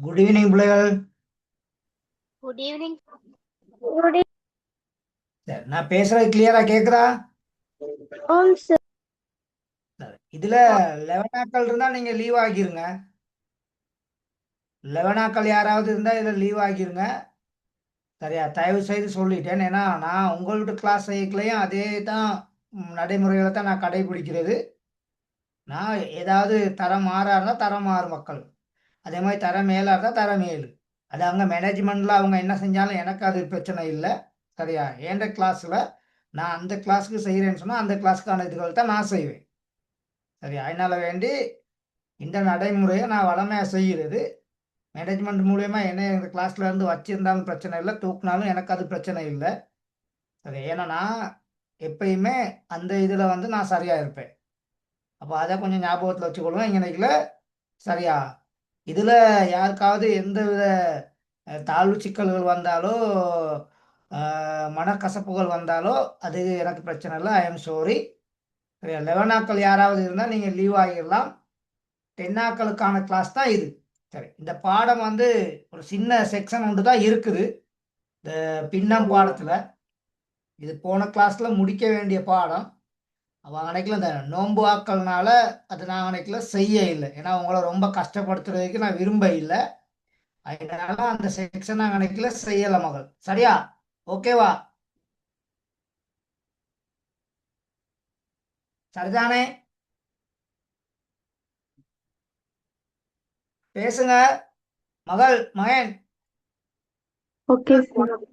Good evening பிள்ளைகள். Good evening. சரி, நான் பேசுறது கிளியரா கேக்குதா? ஆம் சார். சரி, இதுல 11 நாட்கள் இருந்தா நீங்க லீவ் ஆகிருங்க. 11 நாட்கள் யாராவது இருந்தா இதுல லீவ் ஆகிருங்க. சரியா, தயவு செய்து சொல்லிட்டேன். ஏன்னா நான் உங்கள்ட்ட கிளாஸ் செய்யக்கலையும் அதே தான் நடைமுறைகளை தான் நான் கடைபிடிக்கிறது. நான் ஏதாவது தரம் மாறா இருந்தா தரம் மாறு மக்கள், அதே மாதிரி தரம் மேலா இருந்தா தரம் மேலு. அது அவங்க மேனேஜ்மெண்ட்ல அவங்க என்ன செஞ்சாலும் எனக்கு அது பிரச்சனை இல்லை. சரியா, எந்த கிளாஸ்ல நான் அந்த கிளாஸுக்கு செய்கிறேன்னு சொன்னா அந்த கிளாஸுக்கான இதுகள் தான் நான் செய்வேன். சரி, அதனால வேண்டி இந்த நடைமுறையை நான் வளமையாக செய்கிறது. மேனேஜ்மெண்ட் மூலயமா என்ன இந்த கிளாஸ்ல இருந்து வச்சிருந்தாலும் பிரச்சனை இல்லை, தூக்குனாலும் எனக்கு அது பிரச்சனை இல்லை. சரி, ஏன்னா நான் எப்பயுமே அந்த இதில் வந்து நான் சரியாக இருப்பேன். அப்போ அதை கொஞ்சம் ஞாபகத்தில் வச்சுக்கொள்வேன் இன்னைக்குல. சரியா, இதில் யாருக்காவது எந்த வித தாழ்வு சிக்கல்கள் வந்தாலோ மனக்கசப்புகள் வந்தாலோ அது எனக்கு பிரச்சனை இல்லை. I am sorry. சரியா, 11 நாட்கள் யாராவது இருந்தால் நீங்கள் லீவ் ஆகிடலாம். 10 நாட்களுக்கான கிளாஸ் தான் இது. சரி, இந்த பாடம் வந்து ஒரு சின்ன செக்ஷன் ஒன்று தான் இருக்குது இந்த பின்னம் பாடத்தில். இது போன கிளாஸ்ல முடிக்க வேண்டிய பாடம். அவன் அன்னைக்குல இந்த நோன்பு ஆக்கள்னால அது நான் அன்னைக்குல செய்ய இல்லை. ஏன்னா உங்களை ரொம்ப கஷ்டப்படுத்துறதுக்கு நான் விரும்ப இல்லை. அதனால அந்த செக்ஷன் நான் அன்னைக்குல செய்யலை மகள். சரியா, ஓகேவா? சரிதானே? பேசுங்க மகள், மகன். Okay sir.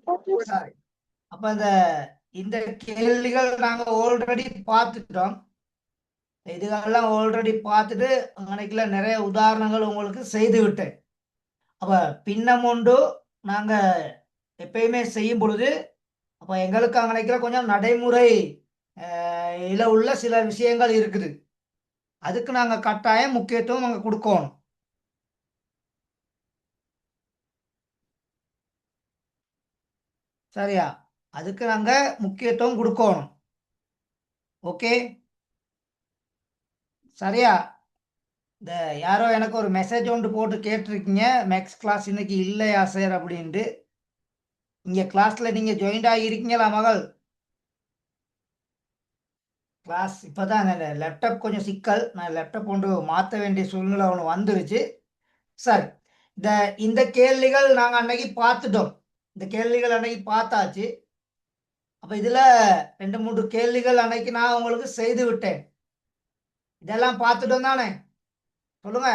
சரி, அப்ப இந்த கேள்விகள் நாங்க ஆல்ரெடி பார்த்துட்டோம். இதுகளெல்லாம் ஆல்ரெடி பார்த்துட்டு அன்னைக்குல நிறைய உதாரணங்கள் உங்களுக்கு செய்து விட்டேன். அப்ப பின்னம் உண்டு நாங்க எப்பயுமே செய்யும் பொழுது அப்ப எங்களுக்கு அன்னைக்குல கொஞ்சம் நடைமுறை இல உள்ள சில விஷயங்கள் இருக்குது. அதுக்கு நாங்க கட்டாயம் முக்கியத்துவம் அங்க கொடுக்கணும். சரியா, அதுக்கு நாங்க முக்கியத்துவம் கொடுக்கணும். ஓகே, சரியா. இந்த யாரோ எனக்கு ஒரு மெசேஜ் ஒன்று போட்டு கேட்டிருக்கீங்க, மேக்ஸ் கிளாஸ் இன்னைக்கு இல்லையா சார் அப்படின்ட்டு. இங்க கிளாஸ்ல நீங்க ஜாயின்ட் ஆகியிருக்கீங்களா மகள்? கிளாஸ் இப்போதான் லேப்டாப் கொஞ்சம் சிக்கல், நான் லேப்டாப் ஒன்று மாற்ற வேண்டிய சூழ்நிலை ஒன்று வந்துருச்சு. சரி, இந்த இந்த கேள்விகள் நாங்கள் அன்னைக்கு பார்த்துட்டோம். இந்த கேள்விகள் அன்னைக்கு பார்த்தாச்சு. அப்போ இதில் 2-3 கேள்விகள் அன்னைக்கு நான் உங்களுக்கு செய்து விட்டேன். இதெல்லாம் பார்த்துட்டோம் தானே? சொல்லுங்க.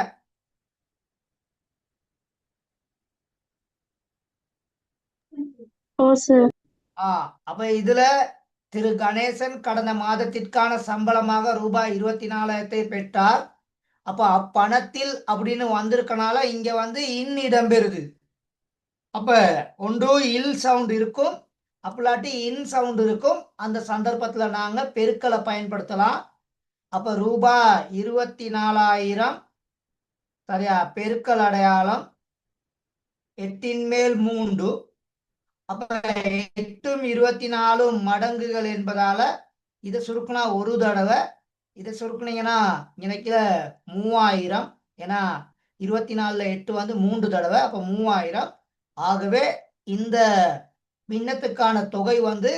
ஓ சார். அப்போ இதில் திரு கணேசன் கடந்த மாதத்திற்கான சம்பளமாக ரூபாய் 24,000 பெற்றார். அப்போ அப்பணத்தில் அப்படின்னு வந்திருக்கனால இங்க வந்து இன் இடம்பெறுது. அப்ப ஒன்று இல் சவுண்ட் இருக்கும், அப்பலாட்டி இன் சவுண்ட் இருக்கும். அந்த சந்தர்ப்பத்துல நாங்க பெருக்கலை பயன்படுத்தலாம். அப்ப ரூபாய் 24,000 சரியா, பெருக்கல் அடையாளம் 8 மேல் 3. அப்ப 8 24 மடங்குகள் என்பதால இதை சுருக்குனா ஒரு தடவை, இதை சுருக்குனீங்கன்னா நினைக்கிற 3000. ஏன்னா 24ல் 8 வந்து 3 தடவை, அப்போ 3000. ஆகவே இந்த பின்னத்துக்கான தொகை வந்து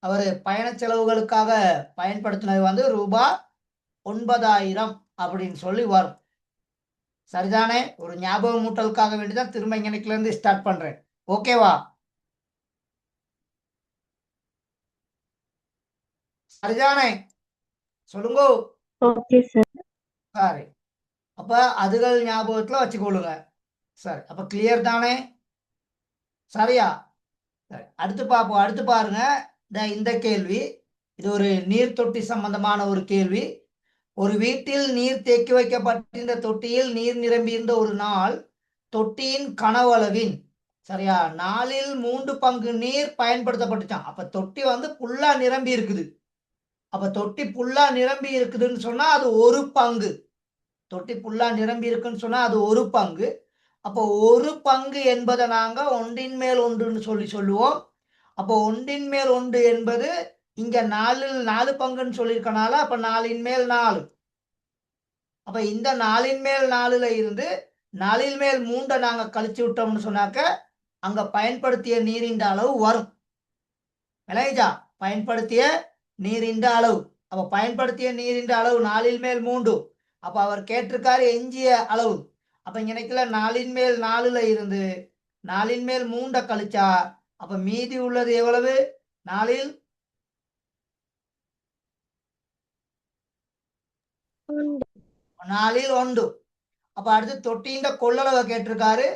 அவர் பயண செலவுகளுக்காக பயன்படுத்தினது வந்து ரூபாய் 9,000 அப்படின்னு சொல்லி வரும். சரிதானே? ஒரு ஞாபக மூட்டலுக்காக வேண்டிதான் திரும்ப இன்னைக்குல இருந்து ஸ்டார்ட் பண்றேன். ஓகேவா? சரிதானே? சொல்லுங்க. Okay sir. சரி, அப்ப அதுகள் ஞாபகத்துல வச்சுக்கொள்ளுங்க. சரி, அப்ப கிளியர் தானே? சரியா, சரி, அடுத்து பார்ப்போம். அடுத்து பாருங்க, இந்த கேள்வி. இது ஒரு நீர் தொட்டி சம்பந்தமான ஒரு கேள்வி. ஒரு வீட்டில் நீர் தேக்கி வைக்கப்பட்டிருந்த தொட்டியில் நீர் நிரம்பியிருந்த ஒரு நாள் தொட்டியின் கனவளவின் சரியா 4/3 பங்கு நீர் பயன்படுத்தப்பட்டுச்சான். அப்ப தொட்டி வந்து புல்லா நிரம்பி இருக்குது. அப்ப தொட்டி புல்லா நிரம்பி இருக்குதுன்னு சொன்னா அது ஒரு பங்கு. தொட்டி புல்லா நிரம்பி இருக்குன்னு சொன்னா அது ஒரு பங்கு. அப்போ ஒரு பங்கு என்பதை நாங்க ஒன்றின் மேல் ஒன்றுன்னு சொல்லுவோம். அப்போ ஒன்றின் மேல் ஒன்று என்பது இங்க 4 பங்குன்னு சொல்லியிருக்கனால அப்ப 4 மேல் 4. அப்ப இந்த 4 மேல் 4ல இருந்து 4 மேல் 3 நாங்க கழிச்சு விட்டோம்னு சொன்னாக்க அங்க பயன்படுத்திய நீரின் அளவு வரும். விளங்கிச்சா? பயன்படுத்திய நீரின் அளவு. அப்ப பயன்படுத்திய நீரின் அளவு 4 மேல் 3. அப்ப அவர் கேட்டிருக்காரு எஞ்சிய அளவு. அப்ப இங்க 4 மேல் 4ல இருந்து 4 மேல் 3 கழிச்சா அப்ப மீதி உள்ளது எவ்வளவு? 4 1. அப்ப அடுத்து தொட்டியின் கொள்ளளவை கேட்டிருக்காரு.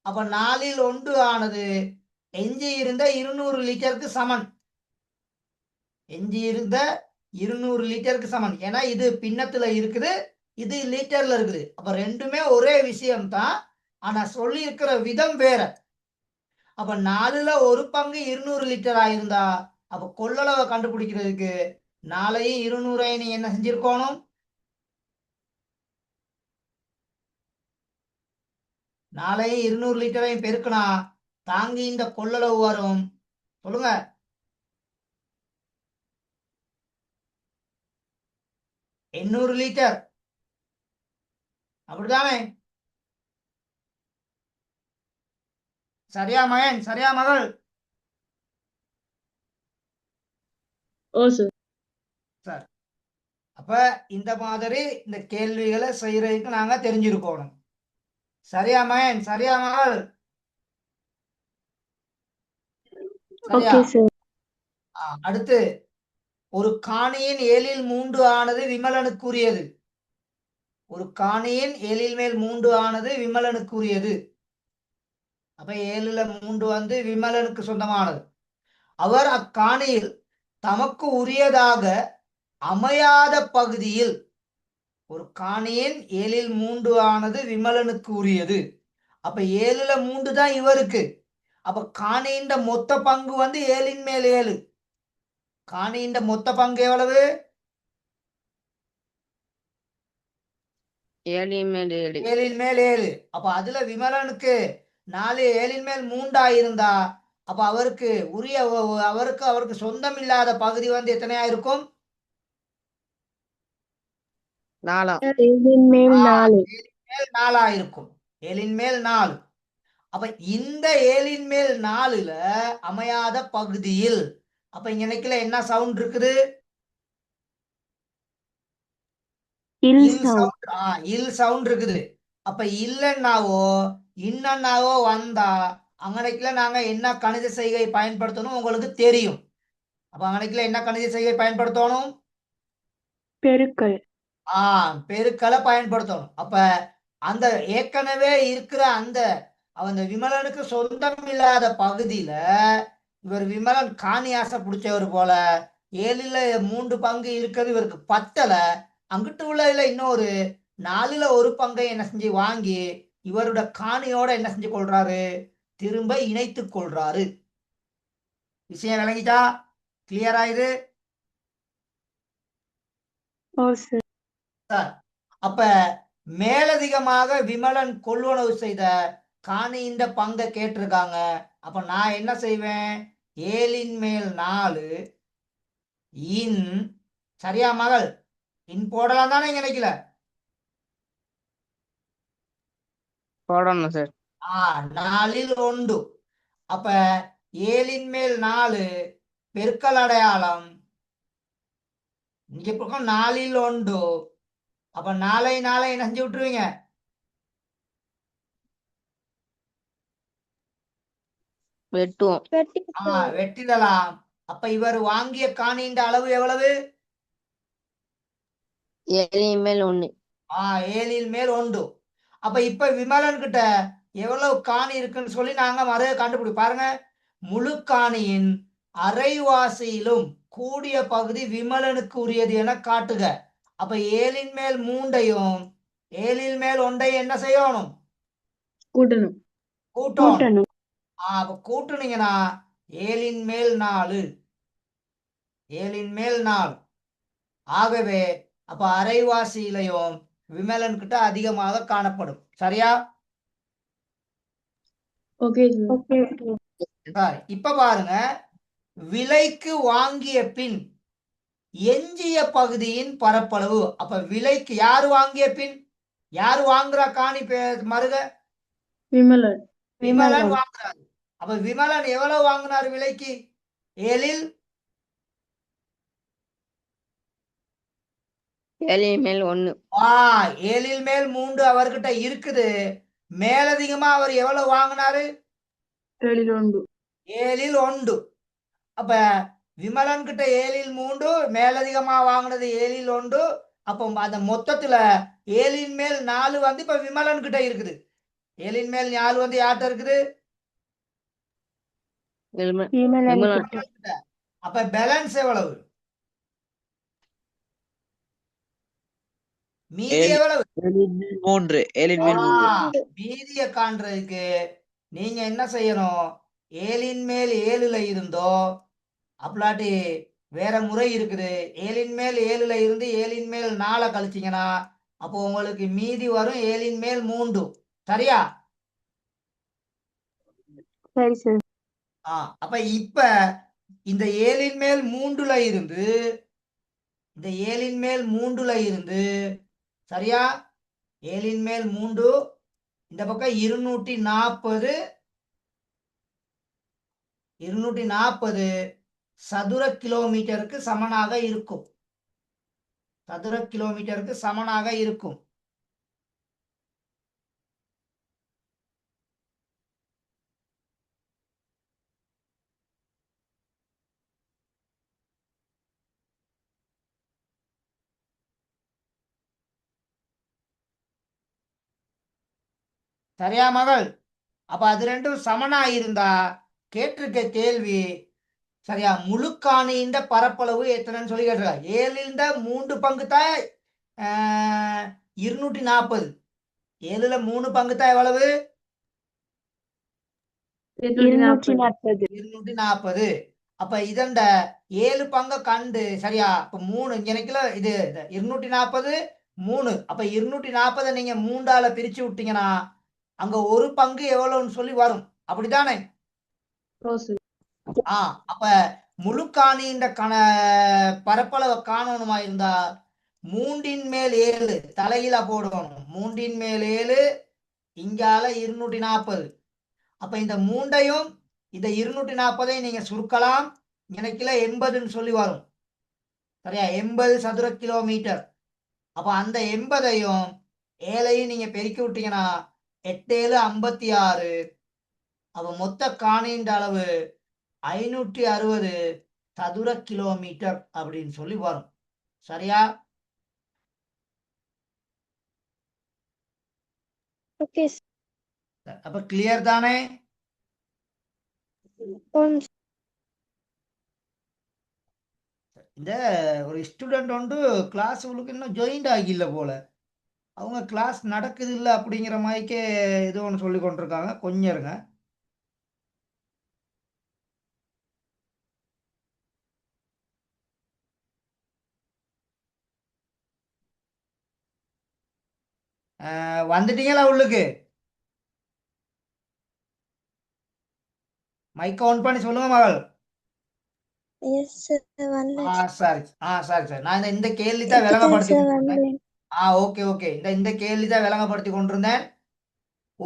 அப்ப 1 ஆனது எஞ்சி இருந்த 200 லிட்டருக்கு சமன். எஞ்சி இருந்த 200 லிட்டருக்கு சமன். ஏன்னா இது பின்னத்துல இருக்குது, இது லிட்டர்ல இருக்குது. அப்ப ரெண்டுமே ஒரே விஷயம் தான். ஆனா சொல்லி இருக்கிற விதம் வேற. அப்ப 4ல ஒரு பங்கு 200 லிட்டர் ஆயிருந்தா அப்ப கொள்ளளவை கண்டுபிடிக்கிறதுக்கு 4ஐயும் 200ஐயும் நீ என்ன செஞ்சிருக்கணும்? 4ஐயும் 200 லிட்டரையும் பெருக்கினா தாங்கி இந்த கொள்ளளவு வரும். சொல்லுங்க. 800 லிட்டர். அப்படித்தானே? சரியா மகன்? சரியா மகள்? ஓ சார். சார் அப்ப இந்த மாதிரி இந்த கேள்விகளை செய்யறதுக்கு நாங்க தெரிஞ்சிருக்கணும். சரியா மகன்? சரியா மகள்? சரியா? Okay sir. அடுத்து ஒரு காணியின் 7/3 ஆனது விமலனுக்குரியது. ஒரு காணியின் 7/3 ஆனது விமலனுக்குரியது. அப்ப 7/3 வந்து விமலனுக்கு சொந்தமானது. அவர் அக்காணியில் தமக்கு உரியதாக அமையாத பகுதியில் ஒரு காணியின் 7/3 ஆனது விமலனுக்கு உரியது. அப்ப 7/3 தான் இவருக்கு. அப்ப காணியின் மொத்த பங்கு வந்து 7/7. காணியின் மொத்த பங்கு எவ்வளவு? 7/7. 7/7. அப்ப அதுல விமலனுக்கு 4 7/3 இருந்தா அப்ப அவருக்கு உரிய அவருக்கு சொந்தம் இல்லாத பகுதி வந்து எத்தனையா இருக்கும்? 4. 7/4. 7/4 இருக்கும். 7/4. அப்ப இந்த 7/4ல அமையாத பகுதியில் அப்ப இங்க என்ன சவுண்ட் இருக்குது? இல் இல் சவுண்ட். சவுண்ட். இல் சவுண்ட் இருக்குது. அப்ப இல்லன்னாவோ இன்னன்னாவோ வந்தா அங்கனைக்குல நாங்க என்ன கணித செய்கை பயன்படுத்தணும் உங்களுக்கு தெரியும். அப்ப அங்கனைக்குல என்ன கணித செய்கை பயன்படுத்தணும்? பெருக்கல். பெருக்கலை பயன்படுத்தணும். அப்ப அந்த ஏற்கனவே இருக்கிற அந்த விமலனுக்கு சொந்தம் இல்லாத பகுதியில இவர் விமலன் காணி ஆசை பிடிச்சவர் போல 7/3 பங்கு இருக்கிறது இவருக்கு பத்தல. அங்கிட்டு உள்ளதுல இன்னொரு 4/1 பங்கை என்ன செஞ்சு வாங்கி இவரோட காணியோட என்ன செஞ்சு கொள்றாரு? திரும்ப இணைத்து கொள்றாரு. விஷயம் விளங்கிட்டா? கிளியரா இது? ஓ சார். சார் அப்ப மேலதிகமாக விமலன் கொள்வனவு செய்த காணியின் பங்கை கேட்டிருக்காங்க. அப்ப நான் என்ன செய்வேன்? 7/4 இன் சரியா மகள்? இன் போடலாம் தானே நினைக்கல? போடணும் சார். 4/1. அப்ப 7/4 பெருக்கல் அடையாளம் இங்க பக்கம் 4/1. அப்ப 4 என்ன செஞ்சு விட்டுருவீங்க? வெட்டுவோம். வெட்டிடலாம். அப்ப இவர் வாங்கிய காணியின் அளவு எவ்வளவு? 7/1. 7/1. அப்ப இப்ப விமலன் கிட்ட எவ்வளவு காணி இருக்குன்னு சொல்லி நாங்க மறுக கண்டுபிடி பாருங்க. முழு காணியின் அரைவாசியிலும் கூடிய பகுதி விமலனுக்கு உரியது என காட்டுக. அப்ப 7/3 7/1 என்ன செய்யணும்? கூட்டணும். கூட்டணும். அப்ப கூட்டுனீங்கன்னா 7/4 7/4. ஆகவே அப்ப அரைவாசியிலையும் விமலன் கிட்ட அதிகமாக காணப்படும். சரியா? Okay sir. இப்ப பாருங்க, விலைக்கு வாங்கிய பின் எஞ்சிய பகுதியின் பரப்பளவு. அப்ப விலைக்கு யாரு வாங்கிய பின்? யாரு வாங்குறா காணி மருக? விமலன் விமலன் வாங்குறாரு. அப்ப விமலன் எவ்வளவு வாங்கினார் விலைக்கு? 7 7 மேல் 1 7 மேல் 3 அவர்கிட்ட இருக்குது. மேலதிகமா அவர் எவ்வளவு வாங்கினாரு? 7 7 அப்ப விமலன் கிட்ட 7 மேலதிகமா வாங்கினது 7 அப்போ அந்த மொத்தத்துல 7 மேல் 4 வந்து இப்ப விமலன் கிட்ட இருக்குது. 7 மேல் 4 வந்து யார்கிட்ட இருக்குது? விமலன் விமலன் கிட்ட. அப்ப பேலன்ஸ் எவ்வளவு? மீதி எவ்வளவு? 7 மீதிய காண்றதுக்கு நீங்க என்ன செய்யணும்? 7 மேல் 7ல இருந்தோ அப்பலாட்டி வேற முறை இருக்குது. 7 மேல் 7ல இருந்து 7 மேல் 4 கழிச்சீங்கன்னா அப்போ உங்களுக்கு மீதி வரும் 7 மேல் 3. சரியா? சரி சார். அப்ப இப்ப இந்த 7 மேல் 3ல இருந்து இந்த 7 மேல் 3ல இருந்து சரியா? 7 மேல் 3 இந்த பக்கம் 240 சதுர கிலோமீட்டருக்கு சமனாக இருக்கும். சதுர கிலோமீட்டருக்கு சமனாக இருக்கும். சரியா மகள்? அப்ப அது ரெண்டும் சமனா இருந்தா கேட்டிருக்க கேள்வி சரியா? முழுக்காணியின் பரப்பளவு எத்தனைன்னு சொல்லி கேட்டிருக்கா. 7ல் 3 பங்கு தான் 240. 7ல 3 பங்கு தான் எவ்வளவு? 240. அப்ப இதண்ட 7 பங்க கண்டு சரியா? இப்ப 3 இங்க இது 240 3. அப்ப 240 நீங்க 3ஆல பிரிச்சு விட்டீங்கன்னா அங்க ஒரு பங்கு எவ்வளவுன்னு சொல்லி வரும். அப்படித்தானே? அப்ப முழுக்காணியின் பரப்பளவை காணணுமா இருந்தா 3 மேல் 7 தலையில போடணும். 3 மேல் 7 இங்கால 240. அப்ப இந்த 3ஐயும் இந்த 240ஐயும் நீங்க சுருக்கலாம். எனக்குல 80ன்னு சொல்லி வரும். சரியா? 80 சதுர கிலோமீட்டர். அப்ப அந்த 80ஐயும் 7ஐயும் நீங்க பெருக்கி விட்டீங்கன்னா 8 7 56. அப்ப மொத்த காணியின் அளவு 560 சதுர கிலோமீட்டர் அப்படின்னு சொல்லி வரும். சரியா? அப்ப கிளியர் தானே? இந்த ஒரு ஸ்டூடெண்ட் வந்து கிளாஸ் உங்களுக்கு இன்னும் ஜாயின்ட் ஆகில்ல போல. அவங்க கிளாஸ் நடக்குது இல்லை அப்படிங்கிற மாதிரிக்கே ஏதோ ஒன்று சொல்லி கொண்டிருக்காங்க. கொஞ்சம் இருங்க. வந்துட்டீங்களா உள்ளுக்கு? மைக் ஆன் பண்ணி சொல்லுங்க மகள். சரி சரி. நான் இந்த கேள்வி தான் விளங்கப்படுத்தி கொண்டிருந்தேன். ஓகே. இந்த கேள்வி தான் விளங்கப்படுத்தி கொண்டிருந்தேன்.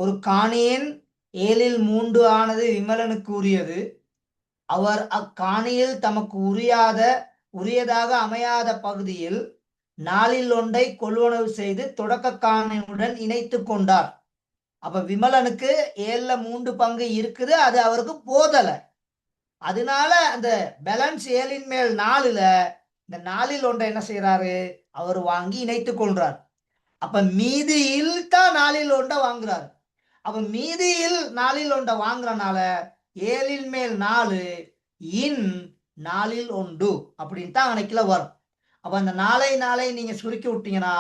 ஒரு காணியின் 7ல் 3 ஆனது விமலனுக்கு உரியது. அவர் அக்காணியில் தமக்கு உரியதாக அமையாத பகுதியில் 4ல் 1 கொள்வனவு செய்து தொடக்க காணியுடன் இணைத்து கொண்டார். அப்ப விமலனுக்கு 7ல 3 பங்கு இருக்குது. அது அவருக்கு போதல. அதனால அந்த பேலன்ஸ் 7 மேல் 4ல இந்த 4ல் 1 என்ன செய்யறாரு? அவர் வாங்கி இணைத்துக் கொள்றார். அப்ப மீதியில் தான் 4ல் 1 வாங்குறாரு. அப்ப மீதியில் 4ல் 1 வாங்குறனால 7 மேல் 4 இன் 4ல் 1 அப்படின்னு தான் அங்கனைக்குல வரும். அப்ப அந்த 4 நீங்க சுருக்கி விட்டீங்கன்னா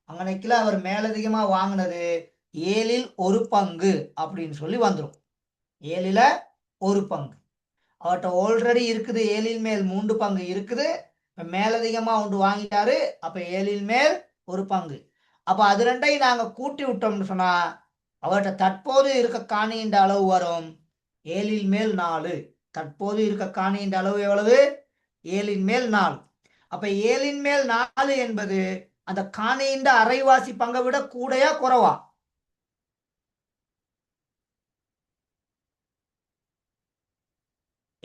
அங்கனைக்குல அவர் மேலதிகமா வாங்கினது 7ல் 1 பங்கு அப்படின்னு சொல்லி வந்துடும். 7ல 1 பங்கு அவர்கிட்ட ஆல்ரெடி இருக்குது. 7ல் மேல் 3 பங்கு இருக்குது. மேலதிகமா ஒன்று வாங்கிட்டாரு. அப்ப 7ல் மேல் 1 பங்கு. அப்ப அது ரெண்டையும் நாங்க கூட்டி விட்டோம்னு சொன்னா அவர்கிட்ட தற்போது இருக்க காணியின் அளவு வரும் 7ல் மேல் 4. தற்போது இருக்க காணியின் அளவு எவ்வளவு? 7ல் மேல் 4. அப்ப 7ல் மேல் 4 என்பது அந்த காணியின் அரைவாசி பங்கை விட கூடையா குறைவா?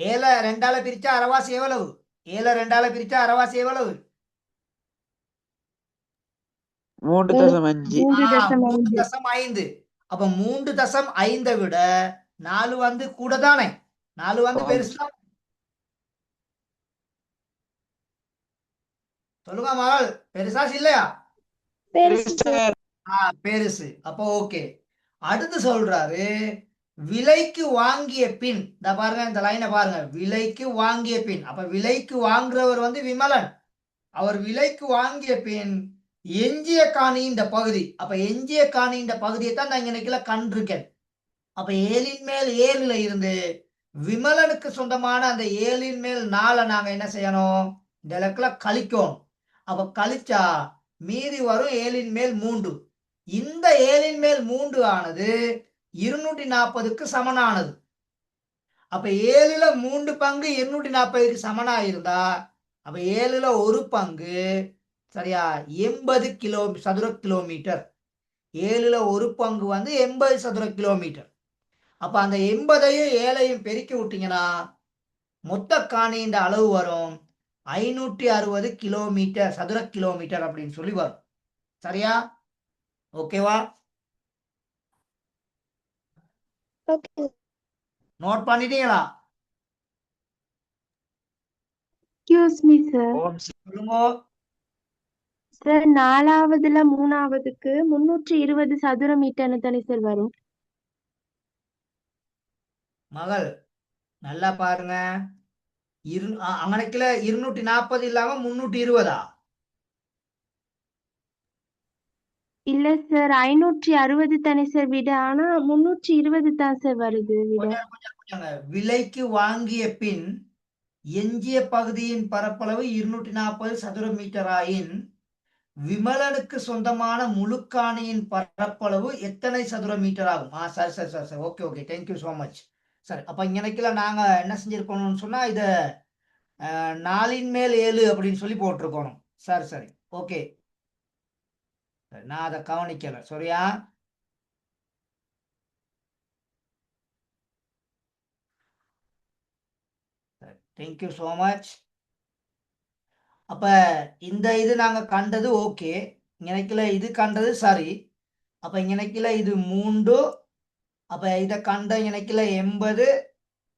ஏழை ரெண்டால பிரிச்சா அரைவாசி எவ்வளவு? 7 ரெண்டால பிரிச்சா அரைவாசி எவ்வளவு? 3.5. 3.5. அப்ப 3.5 விட 4 வந்து கூட தானே? 4 வந்து ஆம். பெருசு தான். சொல்லுங்க மகள், பெருசா இல்லையா? பெருசு. அப்போ ஓகே. அடுத்து சொல்றாரு, விலைக்கு வாங்கிய பின், இந்த பாருங்க, இந்த லைனை பாருங்க, விலைக்கு வாங்கிய பின். அப்ப விலைக்கு வாங்குறவர் வந்து விமலன். அவர் விலைக்கு வாங்கிய பின் எஞ்சிய காணியின் பகுதி. அப்ப எஞ்சிய காணியின் பகுதியை தான் நான் இன்னைக்குல கண்டிருக்கேன். அப்ப 7 மேல் 7 இருந்து விமலனுக்கு சொந்தமான அந்த 7 மேல் 4 நாங்க என்ன செய்யணும்? இந்த இடத்துல கழிக்கணும். அப்ப கழிச்சா மீதி வரும் 7 மேல் 3. இந்த 7 மேல் 3 ஆனது 240க்கு சமனானது. அப்ப 7ல 3 பங்கு 240க்கு சமனா இருந்தா, அப்ப 7ல ஒரு பங்கு சரியா 80 சதுர கிலோமீட்டர். 7ல ஒரு பங்கு வந்து 80 சதுர கிலோமீட்டர். அப்ப அந்த 80ஐயும் 7ஐயும் பெருக்கி விட்டீங்கன்னா மொத்த காணியின் அளவு வரும் 560 கிலோமீட்டர், சதுர கிலோமீட்டர் அப்படின்னு சொல்லி வரும். சரியா? ஓகேவா? நோட் பண்ணிட்டீங்களா? Excuse me sir. சொல்லுங்க. சார் 4வதுல 3வதுக்கு 320 சதுர மீட்டர்னு தானே சார் வரும்? மகள் நல்லா பாருங்க. அங்கனக்குல 240 இல்லாம 320. இல்ல சார், 560 தானே சார் விட. ஆனா 320 தான் சார் வருது விட. கொஞ்சம் விலைக்கு வாங்கிய பின் எஞ்சிய பகுதியின் பரப்பளவு 240 சதுர மீட்டர் ஆயின் விமலனுக்கு சொந்தமான முழுக்காணியின் பரப்பளவு எத்தனை சதுர மீட்டர் ஆகும்? சரி சரி சரி சரி, okay okay, thank you so much. சரி, அப்ப இங்கனைக்குல நாங்க என்ன செஞ்சிருக்கணும்னு சொன்னா, இத 4 மேல் 7 அப்படின்னு சொல்லி போட்டிருக்கணும். சரி சரி, ஓகே. நான் அதை கவனிக்கல, சரியா? Thank you so much. அப்ப இந்த இது நாங்க கண்டது ஓகே. இங்கனைக்குல இது கண்டது சரி. அப்ப இங்கனைக்குல இது 3. அப்ப இதை கண்ட இங்கனைக்குல 80.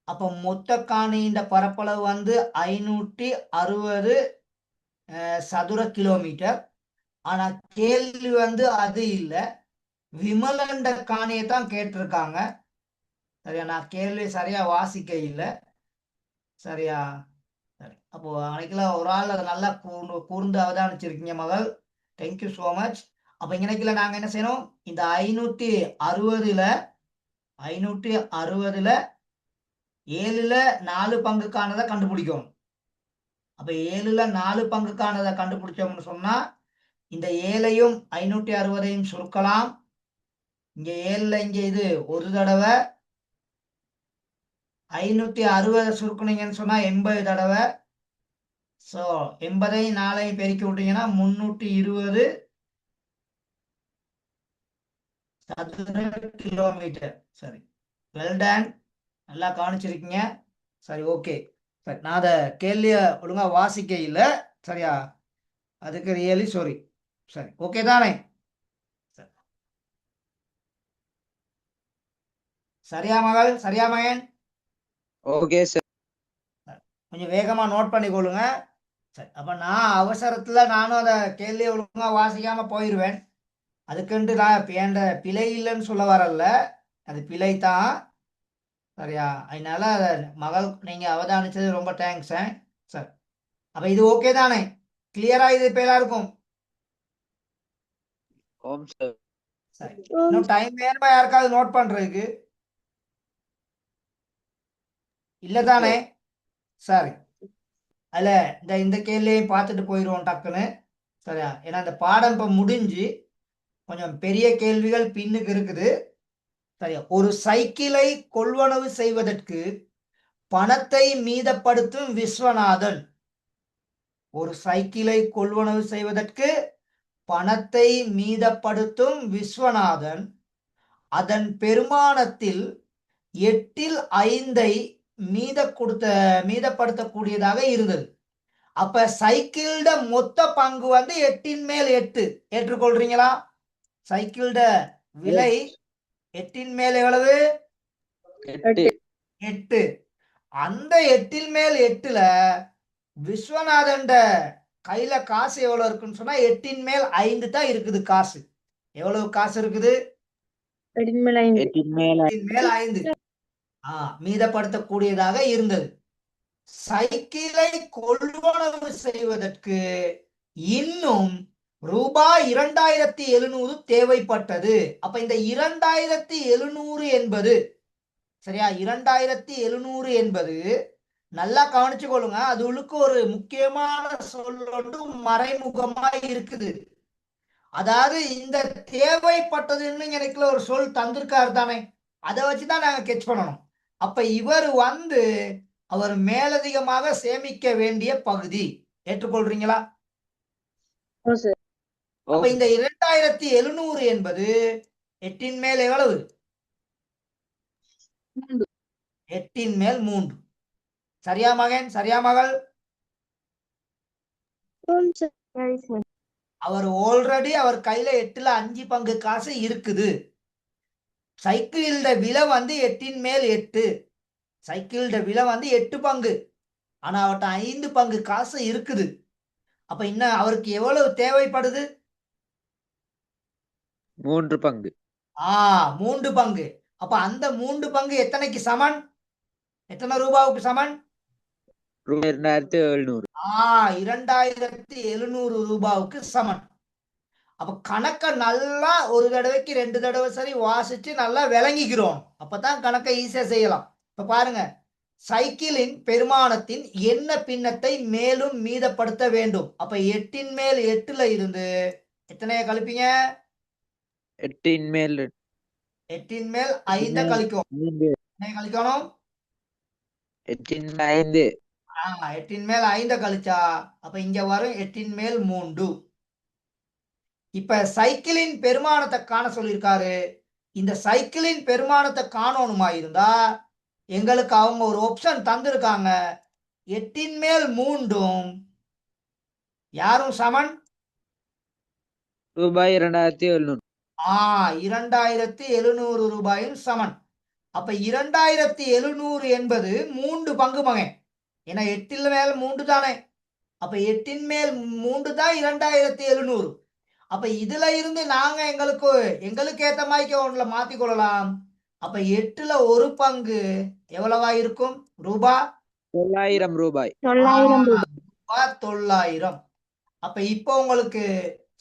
அப்ப மொத்த காணியின் பரப்பளவு வந்து 560 சதுர கிலோமீட்டர். ஆனா கேள்வி வந்து அது இல்ல, விமலண்ட காணியை தான் கேட்டிருக்காங்க. சரியா? நான் கேள்வி சரியா வாசிக்க இல்லை. சரியா? சரி, அப்போ அன்னைக்குல ஒரு ஆள் அதை நல்லா கூர்ந்து அவதானிச்சிருக்கீங்க மகள். Thank you so much. அப்ப இங்கனைக்குல நாங்க என்ன செய்யணும்? இந்த 560ல 7ல 4 பங்குக்கானதை கண்டுபிடிக்கணும். அப்ப 7ல 4 பங்குக்கானதை கண்டுபிடிச்சோம்னு சொன்னா, இந்த 7ஐயும் 560ஐயும் சுருக்கலாம். இங்க 7ல இங்க இது ஒரு தடவை, 560 சுருக்குனீங்கன்னு சொன்னா 80 தடவை. ஸோ 80ஐயும் 4ஐயும் பெருக்கி விட்டீங்கன்னா 320 சதுர கிலோமீட்டர். சரி, வெல் டன், நல்லா கவனிச்சிருக்கீங்க. சரி, ஓகே. சரி, நான் அதை கேள்விய ஒழுங்கா வாசிக்க இல்லை. சரியா? அதுக்கு ரியலி சாரி. சரி, ஓகே தானே? சரியா மகள்? சரியா மகன்? Okay sir. கொஞ்சம் வேகமா நோட் பண்ணிக்கொள்ளுங்க. சரி, அப்ப நான் அவசரத்துல நானும் அதை கேள்வியை ஒழுங்கா வாசிக்காம போயிடுவேன். அதுக்குன்ட்டு நான் என் பிழை இல்லைன்னு சொல்ல வரல, அது பிழை தான். சரியா? அதனால மகள் நீங்க அவதானிச்சது ரொம்ப தேங்க்ஸ். சரி, அப்ப இது ஓகே தானே? கிளியரா இது இப்ப எல்லாருக்கும்? ஓம் சார். சரி, இன்னும் டைம் வேணுமா யாருக்காவது நோட் பண்றதுக்கு? இல்ல தானே? சரி, அதுல இந்த கேள்வியையும் பார்த்துட்டு போயிடுவோம் டக்குன்னு. சரியா? ஏன்னா இந்த பாடம் இப்ப முடிஞ்சு கொஞ்சம் பெரிய கேள்விகள் பின்னுக்கு இருக்குது. சரியா? ஒரு சைக்கிளை கொள்வனவு செய்வதற்கு பணத்தை மீதப்படுத்தும் விஸ்வநாதன். ஒரு சைக்கிளை கொள்வனவு செய்வதற்கு பணத்தை மீதப்படுத்தும் விஸ்வநாதன் அதன் பெருமானத்தில் 8ல் 5ஐ மீதப்படுத்தக்கூடியதாக இருந்தது. அப்ப சைக்கிள்ட மொத்த பங்கு வந்து 8 மேல் 8. ஏற்றுக்கொள்றீங்களா? சைக்கிள்ட விலை 8 மேல் எவ்வளவு? 8. 8. அந்த 8 மேல் 8ல விஸ்வநாதன்ட கையில காசு எவ்வளவு இருக்குன்னு சொன்னா 8 மேல் 5 தான் இருக்குது காசு. எவ்வளவு காசு இருக்குது? 8 மேல 8 மேல் 5 மீதப்படுத்தக்கூடியதாக இருந்தது. சைக்கிளை கொள்வனவு செய்வதற்கு இன்னும் ரூபாய் 2700 தேவைப்பட்டது. அப்ப இந்த 2700 என்பது சரியா, 2700 என்பது நல்லா கவனிச்சு கொள்ளுங்க. அது உள்ளுக்கு ஒரு முக்கியமான சொல் ஒன்று மறைமுகமா இருக்குது. அதாவது இந்த தேவைப்பட்டதுன்னு எனக்குள்ள ஒரு சொல் தந்திருக்காரு தானே, அதை வச்சுதான் நாங்க கெட்ச் பண்ணணும். அப்ப இவர் வந்து அவர் மேலதிகமாக சேமிக்க வேண்டிய பகுதி. ஏற்றுக்கொள்றீங்களா? அப்ப இந்த 2700 என்பது 8 மேல் எவ்வளவு? 8 மேல் 3. சரியா மகன்? சரியா மகள்? சரி சார். அவர் ஆல்ரெடி அவர் கையில 8ல 5 பங்கு காசு இருக்குது. சைக்கிளோட விலை வந்து 8 மேல் 8. சைக்கிளோட விலை வந்து 8 பங்கு. ஆனா அவர்கிட்ட 5 பங்கு காசு இருக்குது. அப்ப இன்னும் அவருக்கு எவ்வளவு தேவைப்படுது? 3 பங்கு. 3 பங்கு. அப்ப அந்த 3 பங்கு எத்தனைக்கு சமன்? எத்தனை ரூபாவுக்கு சமன்? ரூபாய் 2700. 2700 ரூபாவுக்கு சமன். அப்ப கணக்க நல்லா ஒரு தடவைக்கு 2 தடவை சரி வாசிச்சு நல்லா விளங்கிக்கிறோம். அப்பதான் கணக்கை ஈஸியா செய்யலாம். இப்ப பாருங்க, சைக்கிளின் பெருமானத்தின் என்ன பின்னத்தை மேலும் மீதப்படுத்த வேண்டும். அப்ப 8 மேல் 8ல இருந்து எத்தனைய கழிப்பீங்க? 8 மேல் 8 மேல் 5 கழிக்கும். எத்தனைய கழிக்கணும்? 8 5. 8 மேல் 5 கழிச்சா அப்ப இங்க வரும் 8 மேல் 3. இப்ப சைக்கிளின் பெருமானத்தை காண சொல்லியிருக்காரு. இந்த சைக்கிளின் பெருமானத்தை காணணுமா இருந்தா எங்களுக்கு அவங்க ஒரு ஆப்ஷன் தந்திருக்காங்க. 8 மேல் 3ம் யாரும் சமன்? ரூபாய் 2700. 2700 ரூபாயும் சமன். அப்ப 2700 என்பது 3 பங்கு மகன். ஏன்னா 8 மேல் 3 தானே. அப்ப 8 மேல் 3 தான் 2700. அப்ப இதுல இருந்து நாங்க எங்களுக்கு ஏத்த மாதிரி ஒன்றுல மாத்தி கொள்ளலாம். அப்ப 8ல ஒரு பங்கு எவ்வளவா இருக்கும்? ரூபாய் 900 ரூபாய். 900. அப்ப இப்போ உங்களுக்கு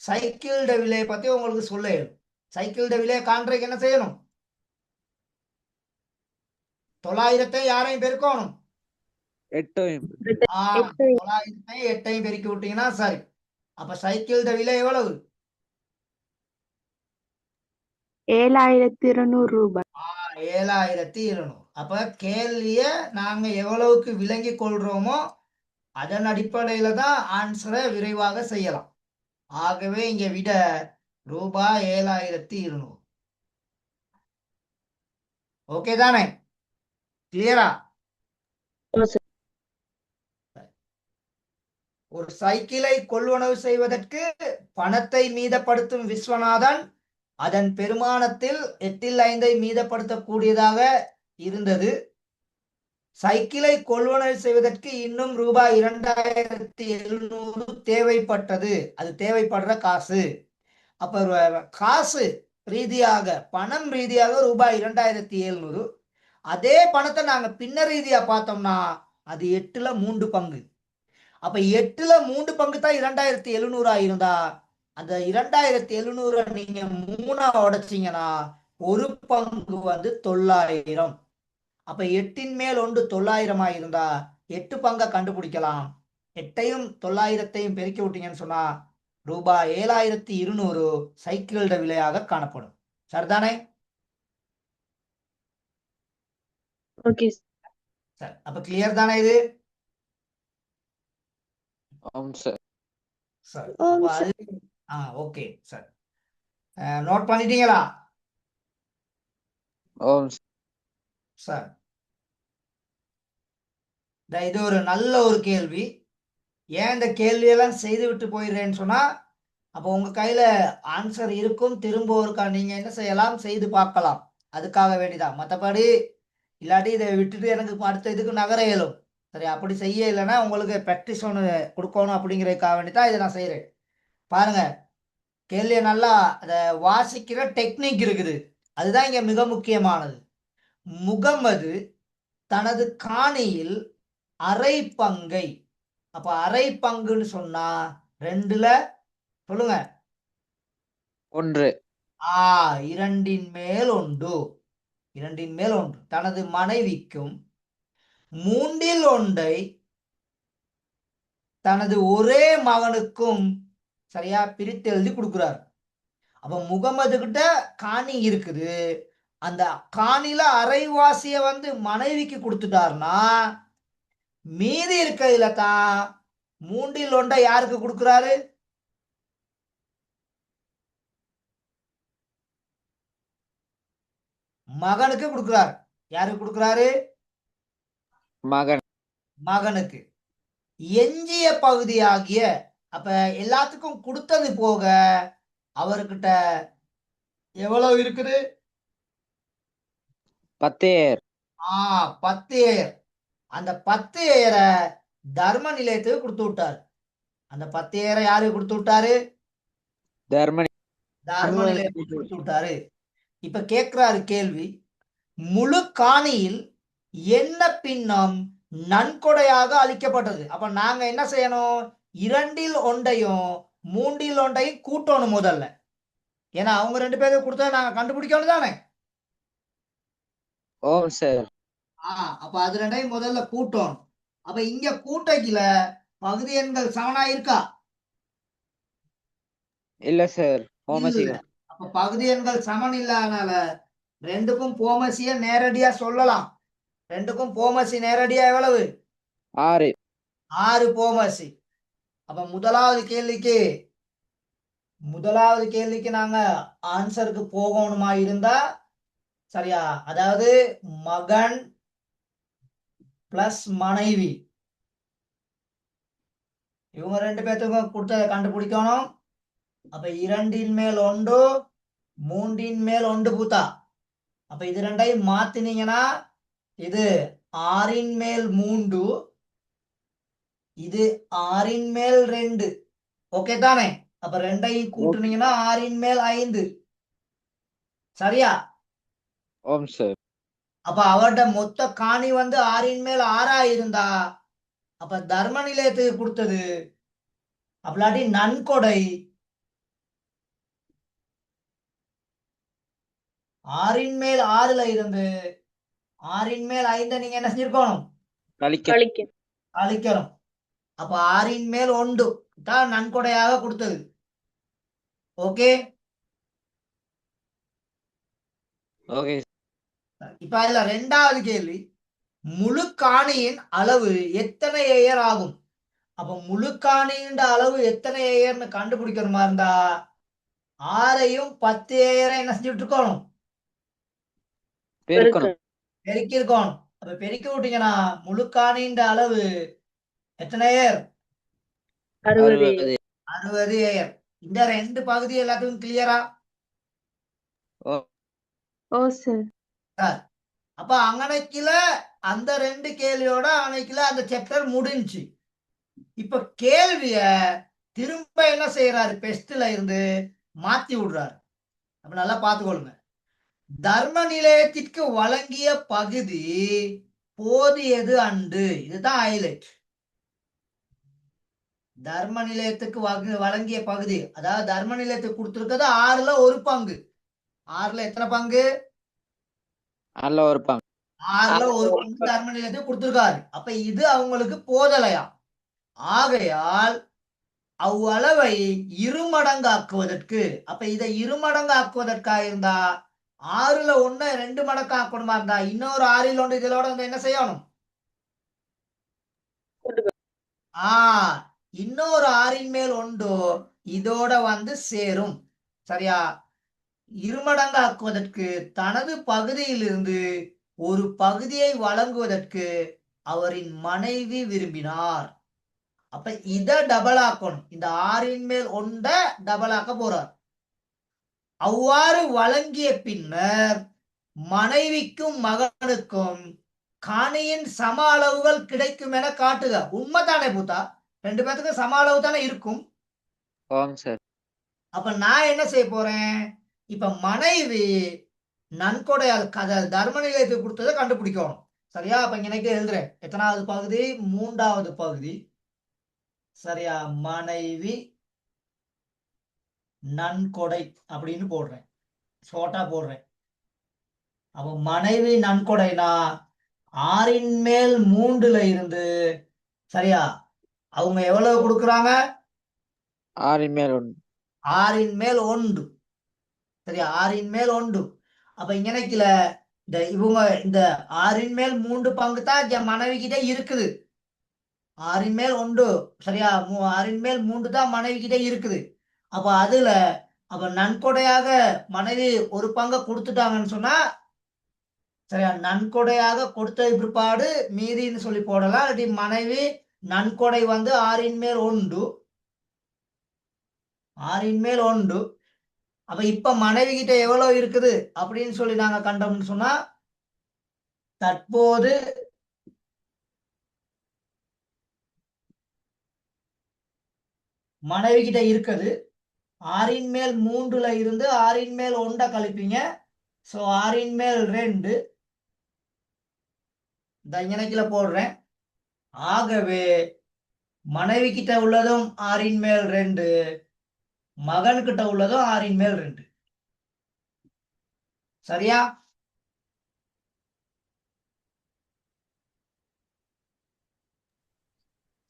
சைக்கிள்ட விலையை பத்தி உங்களுக்கு சொல்ல இயலும். சைக்கிள்ட விலையை காண்றதுக்கு என்ன செய்யணும்? 900 யாரையும் பெருக்கணும்? 8. 900 பெருக்கி விட்டீங்கன்னா சரி. அப்ப சைக்கிள்ட விலை எவ்வளவு? 7200 ரூபாய். 7200. அப்ப கேள்விய நாங்க எவ்வளவுக்கு விளங்கி கொள்றோமோ அதன் அடிப்படையில தான் ஆன்சரை விரைவாக செய்யலாம். ஆகவே இங்க விட ரூபாய் 7200. ஓகே தானே? கிளியரா? ஒரு சைக்கிளை கொள்வனவு செய்வதற்கு பணத்தை மீதப்படுத்தும் விஸ்வநாதன் அதன் பெருமானத்தில் 8ல் 5 மீதப்படுத்தக்கூடியதாக இருந்தது. சைக்கிளை கொள்வனவு செய்வதற்கு இன்னும் ரூபாய் 2700 தேவைப்பட்டது. அது தேவைப்படுற காசு. அப்ப காசு ரீதியாக பணம் ரீதியாக ரூபாய் 2700. அதே பணத்தை நாங்க பின்ன ரீதியா பார்த்தோம்னா அது 8ல 3 பங்கு. அப்ப 8ல 3 பங்கு தான் 2700 இருந்தா அந்த 2700 நீங்க 3 உடைச்சீங்கன்னா ஒரு பங்கு வந்து 900. அப்ப 8 மேல் 1 900 இருந்தா 8 பங்கை கண்டுபிடிக்கலாம். 8ஐயும் 900ஐயும் பெருக்கி விட்டீங்கன்னு சொன்னா ரூபாய் 7200 சைக்கிளோட விலையாக காணப்படும். சரிதானே? ஓகே சார், அப்ப கிளியர் தானே இது? ஆம் sir. Sir okay sir. Note பண்ணிட்டீங்களா? ஆம் சார் இது ஒரு நல்ல ஒரு கேள்வி. ஏன் இந்த கேள்வியெல்லாம் செய்து விட்டு போயிடுறேன்னு சொன்னா, அப்போ உங்க கையில ஆன்சர் இருக்கும். திரும்ப ஒருக்கா நீங்க என்ன செய்யலாம்? செய்து பார்க்கலாம். அதுக்காக வேண்டிதான். மத்தபடி இல்லாட்டி இத விட்டுட்டு எனக்கு அடுத்த இதுக்கு நகர இயலும். சரி, அப்படி செய்ய இல்லன்னா, உங்களுக்கு பிராக்டிஸ் ஒண்ணு குடுக்கணும் அப்படிங்கிறதுக்காக வேண்டி தான் இத நான் செய்றேன். பாருங்க, கேள்விய நல்லா அத வாசிக்கிற டெக்னிக் இருக்குது. அதுதான் இங்க மிக முக்கியமானது. முகமது தனது காணியில் அரை பங்கை. அப்ப அரை பங்குன்னு சொன்னா 2ல சொல்லுங்க. 1 2 மேல் 1. 2 மேல் 1 தனது மனைவிக்கும் 3 1 தனது ஒரே மகனுக்கும் சரியா பிரித்து எழுதி கொடுக்கிறார். அப்ப முகமது கிட்ட காணி இருக்குது. அந்த காணில அரைவாசிய வந்து மனைவிக்கு கொடுத்துட்டாருன்னா, மீதி இருக்கிறதுல தான் 3 1 யாருக்கு கொடுக்கிறாரு? மகனுக்கு கொடுக்கிறார். யாருக்கு கொடுக்கிறாரு? மகன் மகனுக்கு. எஞ்சிய பகுதியாகிய அப்ப எல்லாத்துக்கும் கொடுத்தது போக அவர்கிட்ட எவ்வளவு இருக்குது? 10 ஏர் 10 ஏர். அந்த 10 ஏர தர்ம நிலையத்துக்கு கொடுத்து விட்டார். அந்த 10 ஏர யாருக்கு கொடுத்து விட்டாரு? தர்மனி தர்ம நிலையத்துக்கு கொடுத்து விட்டாரு. இப்ப கேட்கிறாரு கேள்வி, முழு காணியில் என்ன பின்னம் நன்கொடையாக அளிக்கப்பட்டது? அப்ப நாங்க என்ன செய்யணும்? 2 1 3 1 கூட்டணும் முதல்ல. ஏன்னா அவங்க 2 பேருக்கு கொடுத்தா நாங்க கண்டுபிடிக்கணும் தானே. ஓம் சார் அப்ப அது 2 முதல்ல கூட்டணும். அப்ப இங்க கூட்டக்கில பகுதி எண்கள் சமனா இருக்கா? இல்ல சார் ஹோமசி இல்ல. அப்ப பகுதி எண்கள் சமன் இல்லாதனால 2க்கும் போமசிய நேரடியா சொல்லலாம். 2க்கும் போமசி நேரடியா எவ்வளவு? 6 6 போமசி. அப்ப முதலாவது கேள்விக்கு நாங்க ஆன்சருக்கு போகணுமா இருந்தா சரியா, அதாவது மகன் பிளஸ் மனைவி இவங்க 2 பேத்துக்கும் கொடுத்ததை கண்டுபிடிக்கணும். அப்ப 2 மேல் 1 3 மேல் 1 பூத்தா. அப்ப இது 2 மாத்தினீங்கன்னா இது 6 மேல் 3 இது 6 மேல் 2. ஓகே தானே? அப்ப 2 கூட்டுனீங்கன்னா 6 மேல் 5. சரியா? ஓம் சார் அப்ப அவர்ட மொத்த காணி வந்து 6 மேல் 6 இருந்தா அப்ப தர்ம நிலையத்துக்கு கொடுத்தது அப்படி நன்கொடை 6 மேல் 6ல இருந்து 6 மேல் 5 நீங்க என்ன செஞ்சிருக்கணும்? அழிக்கணும். அப்ப 6 மேல் 1 தான் நன்கொடையாக கொடுத்தது. ஓகே. ஓகே இப்ப அதுல 2வது கேள்வி, முழு காணியின் அளவு எத்தனை ஏயர் ஆகும்? அப்ப முழு காணியின் அளவு எத்தனை ஏயர்னு கண்டுபிடிக்கணுமா இருந்தா 6ஐயும் 10 ஏயரை என்ன செஞ்சுட்டு இருக்கணும்? பெருக்கணும் பெருக்கி இருக்கணும். அப்ப பெருக்கி விட்டீங்கன்னா முழு காணியின் அளவு எத்தனை ஏயர்? 60 60 ஏயர். இந்த 2 பகுதி எல்லாத்துக்கும் கிளியரா? ஓ சார். அப்ப அங்கனைக்குல அந்த 2 கேள்வியோட அன்னைக்குல அந்த சாப்டர் முடிஞ்சுச்சு. இப்ப கேள்விய திரும்ப என்ன செய்யறாரு? பெஸ்ட்ல இருந்து மாத்தி விடுறாரு. அப்ப நல்லா பார்த்துக்கொள்ளுங்க. தர்ம நிலையத்திற்கு வழங்கிய பகுதி போதியது அன்று. இதுதான் ஹைலைட். தர்ம நிலையத்துக்கு வழங்கிய பகுதி, அதாவது தர்ம நிலையத்துக்கு கொடுத்திருக்கிறது 6ல 1 பங்கு. 6ல எத்தனை பங்கு? 6ல 1 பங்கு. 6ல 1 பங்கு தர்ம நிலையத்துக்கு கொடுத்திருக்காரு. அப்ப இது அவங்களுக்கு போதலையா. ஆகையால் அவ்வளவை இருமடங்காக்குவதற்கு, அப்ப இதை இருமடங்காக்குவதற்காக இருந்தா 6ல 1 2 மடங்கு ஆக்கணுமா இருந்தா இன்னொரு 6ல் 1 இதோட வந்து என்ன செய்யணும்? இன்னொரு 6 மேல் 1 இதோட வந்து சேரும். சரியா? இருமடங்கு ஆக்குவதற்கு தனது பகுதியிலிருந்து ஒரு பகுதியை வழங்குவதற்கு அவரின் மனைவி விரும்பினார். அப்ப இத டபுள் ஆக்கணும். இந்த ஆறின் மேல் ஒண்ட டபுள் ஆக்க போறார். அவ்வாறு வழங்கிய பின்னர் மனைவிக்கும் மகனுக்கும் காணியின் சம அளவுகள் கிடைக்கும் என காட்டுக. உண்மைதானே பூத்தா? ரெண்டு பேத்துக்கும் சம அளவு தானே இருக்கும். ஓம் சார். அப்ப நான் என்ன செய்ய போறேன்? இப்ப மனைவி நன்கொடையால் தர்ம நிலையத்துக்கு கொடுத்ததை கண்டுபிடிக்கணும். சரியா? அப்ப எனக்கு எழுதுறேன். எத்தனாவது பகுதி? 3வது பகுதி. சரியா? மனைவி நன்கொடை அப்படின்னு போடுறேன். ஷார்ட்டா போடுறேன். அப்ப மனைவி நன்கொடைனா 6ன் மேல் 3ல இருந்து, சரியா, அவங்க எவ்வளவு கொடுக்குறாங்க? 6ன் மேல் 1. 6ன் மேல் 1. சரியா? 6ன் மேல் 1. அப்ப இங்கனைக்குல இவங்க இந்த 6ன் மேல் 3 பங்கு தான் என் மனைவி கிட்ட இருக்குது. 6ன் மேல் 1. சரியா? 6ன் மேல் 3 தான் மனைவி கிட்ட இருக்குது. அப்ப அதுல அப்ப நன்கொடையாக மனைவி ஒரு பங்கை கொடுத்துட்டாங்கன்னு சொன்னா, சரியா, நன்கொடையாக கொடுத்த பிற்பாடு மீதின்னு சொல்லி போடலாம். இல்லாட்டி மனைவி நன்கொடை வந்து 6ன் மேல் 1. 6ன் மேல் 1. அப்ப இப்ப மனைவி கிட்ட எவ்வளவு இருக்குது அப்படின்னு சொல்லி நாங்க கண்டோம்னு சொன்னா, தற்போது மனைவி கிட்ட இருக்குது 6ன் மேல் 3ல இருந்து 6ன் மேல் 1 கழிப்பீங்க. சோ 6ன் மேல் 2 இந்த இங்கனைக்குல போடுறேன். ஆகவே மனைவி கிட்ட உள்ளதும் 6ன் மேல் 2, மகன் கிட்ட உள்ளதும் 6ன் மேல் 2. சரியா?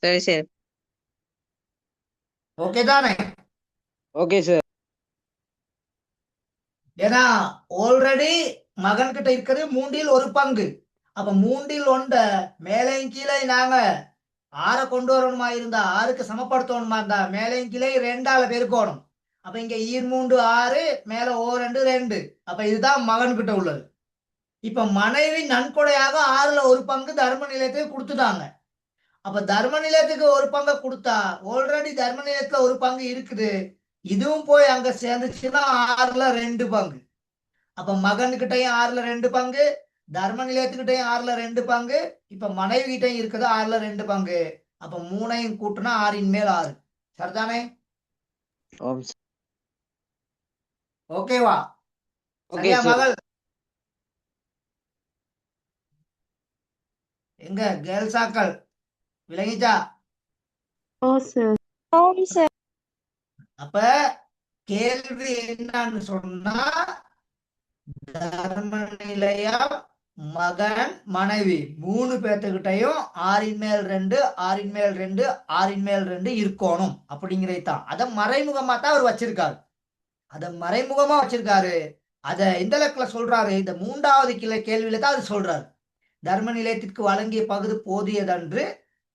சரி சார். ஓகே தானே? Okay sir. ஏன்னா ஆல்ரெடி மகன் கிட்ட இருக்கிறது 3ல் 1 பங்கு. அப்ப 3ல் 1 மேலையும் கீழே நாங்க 6 கொண்டு வரணுமா இருந்தா, 6க்கு சமப்படுத்தணுமா இருந்தா மேலையும் கீழே 2ஆல பெருக்கணும். அப்ப இங்க ஈர் 3 6, மேல ஓ 2 2. அப்ப இதுதான் மகன் கிட்ட உள்ளது. இப்ப மனைவி நன்கொடையாக 6ல 1 பங்கு தர்ம நிலையத்துக்கு கொடுத்துட்டாங்க. அப்ப தர்ம நிலையத்துக்கு 1 பங்கை கொடுத்தா ஆல்ரெடி தர்ம நிலையத்துல 1 பங்கு இருக்குது. இதுவும் போய் அங்க சேர்ந்துச்சுன்னா 6ல 2 பங்கு. அப்ப மகன்கிட்டையும் 6ல 2 பங்கு, தர்ம நிலையத்துக்கிட்டையும் 6ல 2 பங்கு, இப்ப மனைவி கிட்டையும் இருக்குது 6ல 2 பங்கு. அப்ப 3ஐயும் கூட்டினா 6ன் மேல் 6. சரிதானே? ஓம் சார். ஓகேவா? ஓகே சரியா சார். மகள்? எங்க கேர்ள்ஸாக்கள் விளங்கிச்சா? ஓ சார். ஓம் சார். அப்ப கேள்வி என்னன்னு சொன்னா, தர்ம நிலையம், மகன், மனைவி 3 பேர்த்துக்கிட்டையும் 6ன் மேல் 2, 6ன் மேல் 2, 6ன் மேல் 2 இருக்கணும் அப்படிங்கிறது தான். அதை மறைமுகமா தான் அவர் வச்சிருக்காரு. அதை மறைமுகமா வச்சிருக்காரு. அதை எந்த இலக்குல சொல்றாரு? இந்த 3வது கேள்வியில தான் அது சொல்றாரு. தர்ம நிலையத்திற்கு வழங்கிய பகுதி போதியதன்று,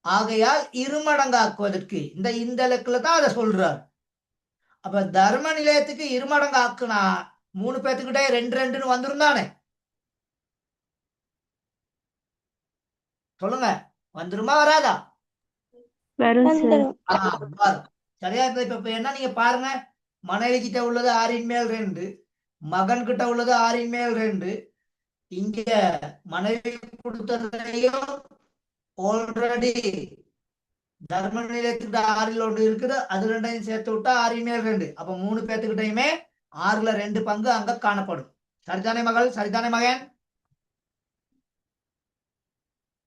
ஆகையால் இருமடங்காக்குவதற்கு இந்த இலக்குல தான் அதை சொல்றாரு. அப்ப தர்ம நிலையத்துக்கு இருமடங்கு ஆக்குனா 3 பேத்துக்கிட்டே 2 2ன்னு வந்துரும் தானே? சொல்லுங்க, வந்துருமா வராதா? வரும் சார். வந்துடும். வரும். சரியா? இப்ப என்ன நீங்க பாருங்க, மனைவி கிட்ட உள்ளது 6ன் மேல் 2, மகன் கிட்ட உள்ளது 6ன் மேல் 2. இங்க மனைவி கொடுத்ததையும் ஆல்ரெடி தர்ம நிலையத்துக்கிட்ட 6ல் 1 இருக்குது, அது 2ஐயும் சேர்த்து விட்டா 6ன் மேல் 2. அப்ப 3 பேத்துக்கிட்டையுமே 6ல 2 பங்கு அங்க காணப்படும். சரிதானே மகள்? சரிதானே மகன்?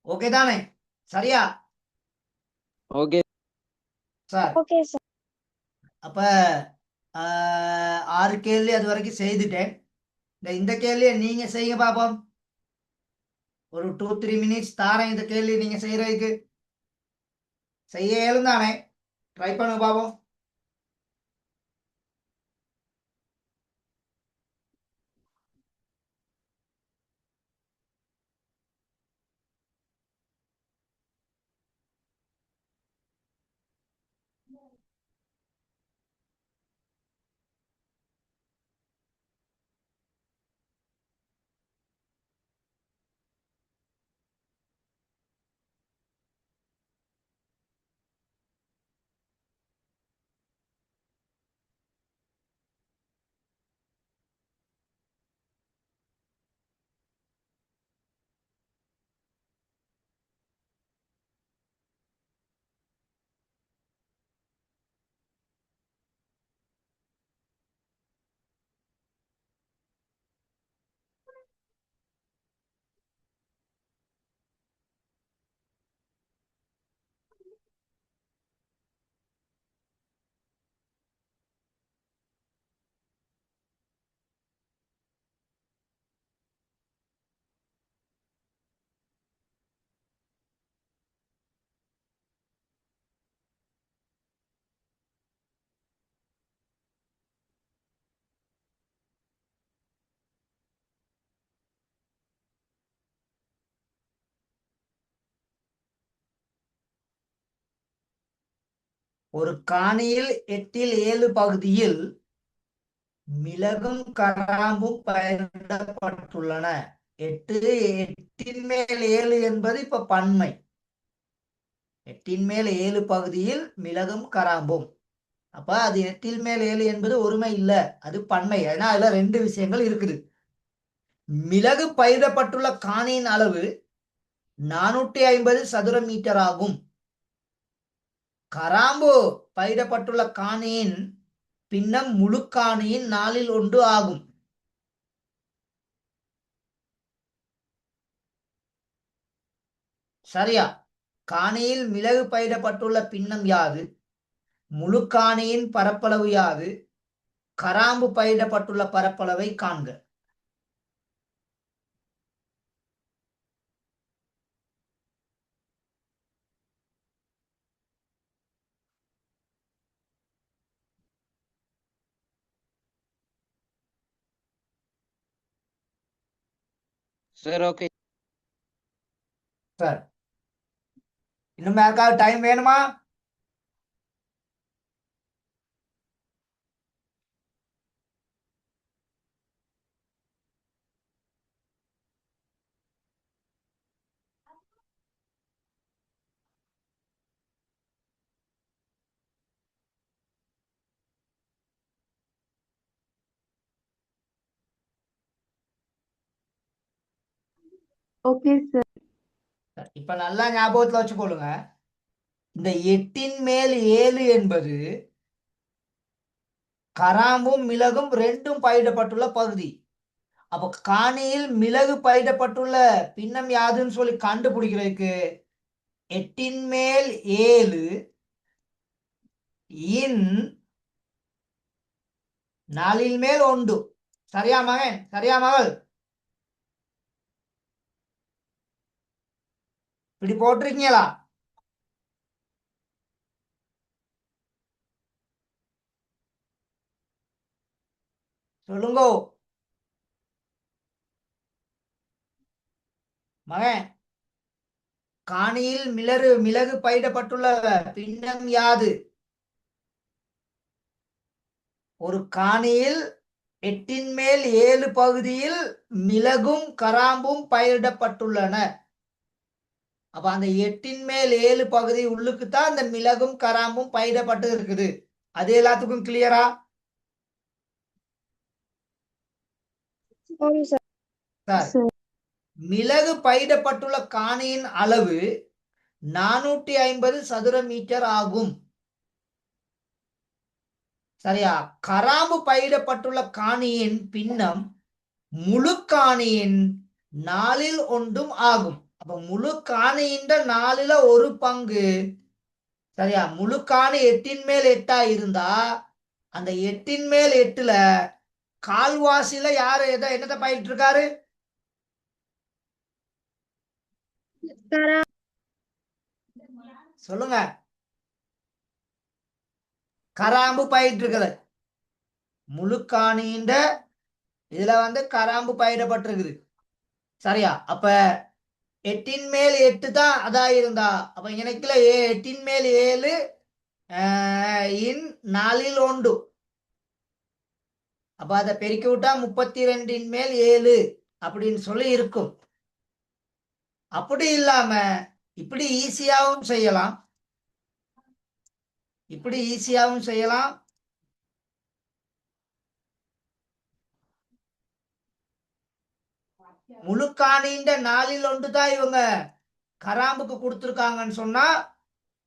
ஓகே தானே? சரியா? Okay sir, okay sir. அப்ப 6 கேள்வி அது வரைக்கும் செய்துட்டேன். இந்த கேள்வியை நீங்க செய்யுங்க பாப்போம். ஒரு 2-3 மினிட்ஸ் தாரேன் இந்த கேள்வி நீங்க செய்யறதுக்கு. செய்ய இயலும் தானே? ட்ரை பண்ணுங்க பாப்போம். ஒரு காணியில் 8/7 பகுதியில் மிளகும் கராம்பும் பயிரிடப்பட்டுள்ளன. 8/7 என்பது இப்ப பன்மை. 8/7 பகுதியில் மிளகும் கராம்பும். அப்ப அது 8/7 என்பது ஒருமை இல்ல, அது பன்மை. ஏன்னா அதுல 2 விஷயங்கள் இருக்குது. மிளகு பயிரிடப்பட்டுள்ள காணியின் அளவு 450 சதுர மீட்டர் ஆகும். கராம்பு பயிரிடப்பட்டுள்ள காணியின் பின்னம் முழு காணியின் 4/1 ஆகும். சரியா? காணியில் மிளகு பயிரிடப்பட்டுள்ள பின்னம் யாது? முழு காணியின் பரப்பளவு யாது? கராம்பு பயிரிடப்பட்டுள்ள பரப்பளவை காண்க. Sir okay. சார் இன்னும் யாருக்காவது டைம் வேணுமா? Okay sir. இப்ப நல்லா ஞாபகத்துல வச்சுக்கொள்ளுங்க. இந்த 8/7 என்பது கராம்பும் மிளகும் ரெண்டும் பயிரிடப்பட்டுள்ள பகுதி. அப்ப காணியில் மிளகு பயிரிடப்பட்டுள்ள பின்னம் யாதுன்னு சொல்லி கண்டுபிடிக்கிறதுக்கு 8/7 இன் 4/1. சரியா மகன்? சரியா மகள்? இப்படி போட்டிருக்கீங்களா? சொல்லுங்க மகன். காணியில் மிளகு பயிரிடப்பட்டுள்ள பின்னம் யாது? ஒரு காணியில் 8/7 பகுதியில் மிளகும் கராம்பும் பயிரிடப்பட்டுள்ளன. அப்ப அந்த 8/7 பகுதி உள்ளுக்கு தான் அந்த மிளகும் கராம்பும் பயிரிடப்பட்டு இருக்குது. அது எல்லாத்துக்கும் கிளியரா? சார், மிளகு பயிரிடப்பட்டுள்ள காணியின் அளவு 450 சதுர மீட்டர் ஆகும். சரியா? கராம்பு பயிரிடப்பட்டுள்ள காணியின் பின்னம் முழு காணியின் 4/1 ஆகும். அப்ப முழு காணியின் 4/1 பங்கு. சரியா? முழு காணி 8/8 இருந்தா அந்த 8/8ல கால்வாசியில யாரு என்னத்தை பயிரிட்டு இருக்காரு? சொல்லுங்க. கராம்பு பயிரிட்டு இருக்குது. முழு காணியின் இதுல கராம்பு பயிரிடப்பட்டிருக்குது. சரியா? அப்ப 8/8 தான் அதா இருந்தா அப்ப எனக்குல 8/7 இன் 4/1. அப்ப அதை பெருக்கி விட்டா 32/7 அப்படின்னு சொல்லி இருக்கும். அப்படி இல்லாம இப்படி ஈஸியாவும் செய்யலாம். இப்படி ஈஸியாவும் செய்யலாம். முழு காணியின் 4/1 தான் இவங்க கராம்புக்கு கொடுத்துருக்காங்கன்னு சொன்னா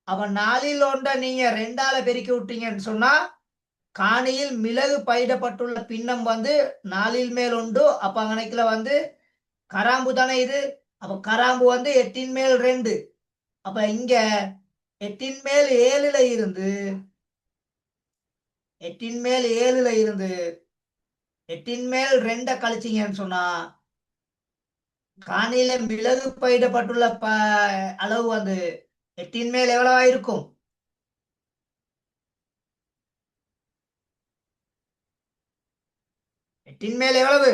அவன் 4/1 நீங்க 2ஆல பெருக்கி விட்டீங்கன்னு சொன்னா காணியில் மிளகு பயிரிடப்பட்டுள்ள பின்னம் 4/1. அப்ப கணக்குல கராம்பு தானே இது. அப்ப கராம்பு 8/2. அப்ப இங்க 8/7 இருந்து 8/2 கழிச்சீங்கன்னு சொன்னா காணியில மிளகு பயிரிடப்பட்டுள்ள அளவு 8/7 எவ்வளவா இருக்கும்? 8/7 எவ்வளவு?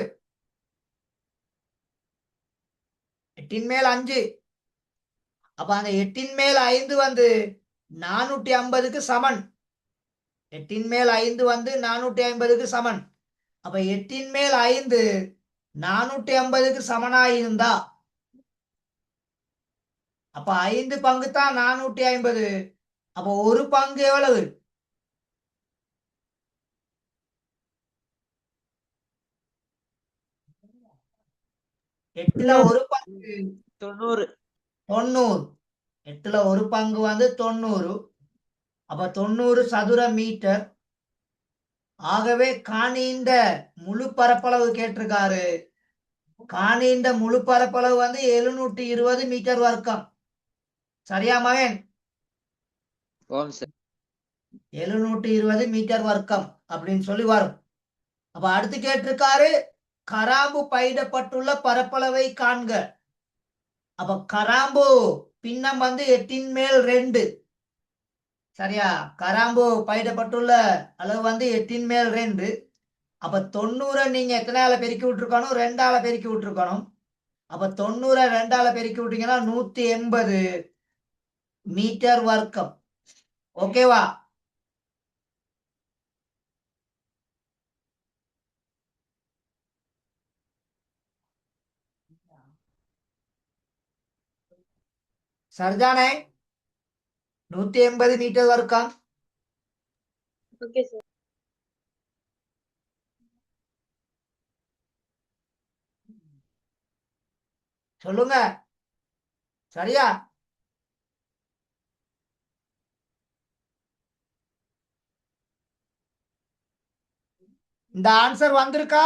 8/5. அப்ப அந்த 8/5 450க்கு சமன். 8 மேல் 5 வந்து 450க்கு சமன். அப்ப 8 மேல் 5 450க்கு சமனாயிருந்தா அப்ப 5 பங்கு தான் 450. அப்ப ஒரு பங்கு எவ்வளவு? எட்டுல ஒரு பங்கு 90. 90. எட்டுல ஒரு பங்கு வந்து 90. அப்ப 90 சதுர மீட்டர். ஆகவே காணிந்த முழு பரப்பளவு கேட்டிருக்காரு. காணிந்த முழு பரப்பளவு வந்து 720 மீட்டர் வர்க்கம். சரியா மகன்? ஓம் சார். 720 மீட்டர் வர்க்கம் அப்படின்னு சொல்லி வரும். அப்ப அடுத்து கேட்டிருக்காரு கராம்பு பயிடப்பட்டுள்ள பரப்பளவை காண்க. அப்ப கராம்பு பின்னம் வந்து 8 மேல் 2. சரியா? கராம்பு பயிடப்பட்டுள்ள அளவு வந்து 8 மேல் 2. அப்ப 90 நீங்க எத்தனால பெருக்கி விட்டுருக்கணும்? 2ஆல பெருக்கி விட்டுருக்கணும். அப்ப 90 2ஆல பெருக்கி விட்டீங்கன்னா 180 மீட்டர் வர்க்கம். ஓகேவா? சரிதானே? 180 மீட்டர் வர்க்கம். Okay sir. சொல்லுங்க. சரியா? இந்த ஆன்சர் வந்திருக்கா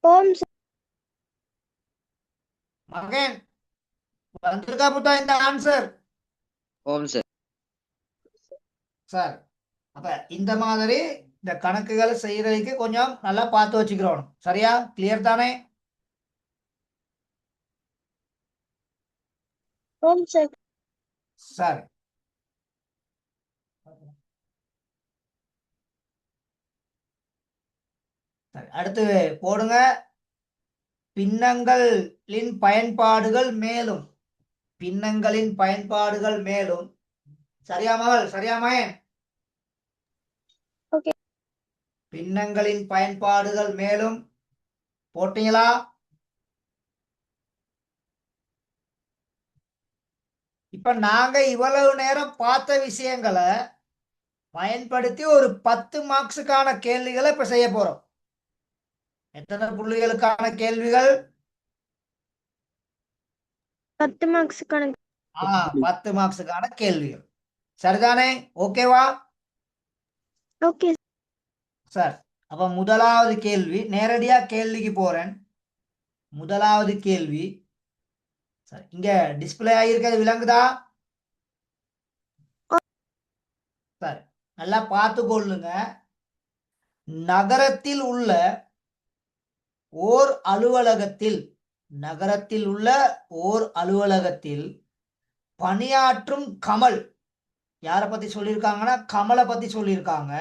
ஓம் சார். மகன்? வந்திருக்கா புத்தா இந்த ஆன்சர்? ஓம் சார். சார் அப்ப இந்த மாதிரி இந்த கணக்குகளை செய்யறதுக்கு கொஞ்சம் நல்லா பார்த்து வச்சுக்கிறோம். சரியா? கிளியர் தானே? ஓம் சார். சரி. சரி, அடுத்து போடுங்க. பின்னங்களின் பயன்பாடுகள் மேலும். பின்னங்களின் பயன்பாடுகள் மேலும். சரியா மகள்? சரியா மகன்? ஓகே. பின்னங்களின் பயன்பாடுகள் மேலும் போட்டீங்களா? இப்ப நாங்க இவ்வளவு நேரம் பார்த்த விஷயங்களை பயன்படுத்தி ஒரு 10 மார்க்ஸுக்கான கேள்விகளை இப்ப செய்ய போறோம். எத்தனை புள்ளிகளுக்கான கேள்விகள்? 10 மார்க்ஸுக்கான. 10 மார்க்ஸுக்கான கேள்விகள். சரிதானே? ஓகேவா? ஓகே சார் அப்ப முதலாவது கேள்வி, நேரடியா கேள்விக்கு போறேன். முதலாவது கேள்வி சார், இங்க டிஸ்பிளே ஆகியிருக்கிறது விளங்குதா? சார் நல்லா பார்த்து கொள்ளுங்க. நகரத்தில் உள்ள ஓர் அலுவலகத்தில் நகரத்தில் உள்ள ஓர் அலுவலகத்தில் பணியாற்றும் கமல், யாரை பத்தி சொல்லியிருக்காங்கன்னா கமலை பத்தி சொல்லியிருக்காங்க.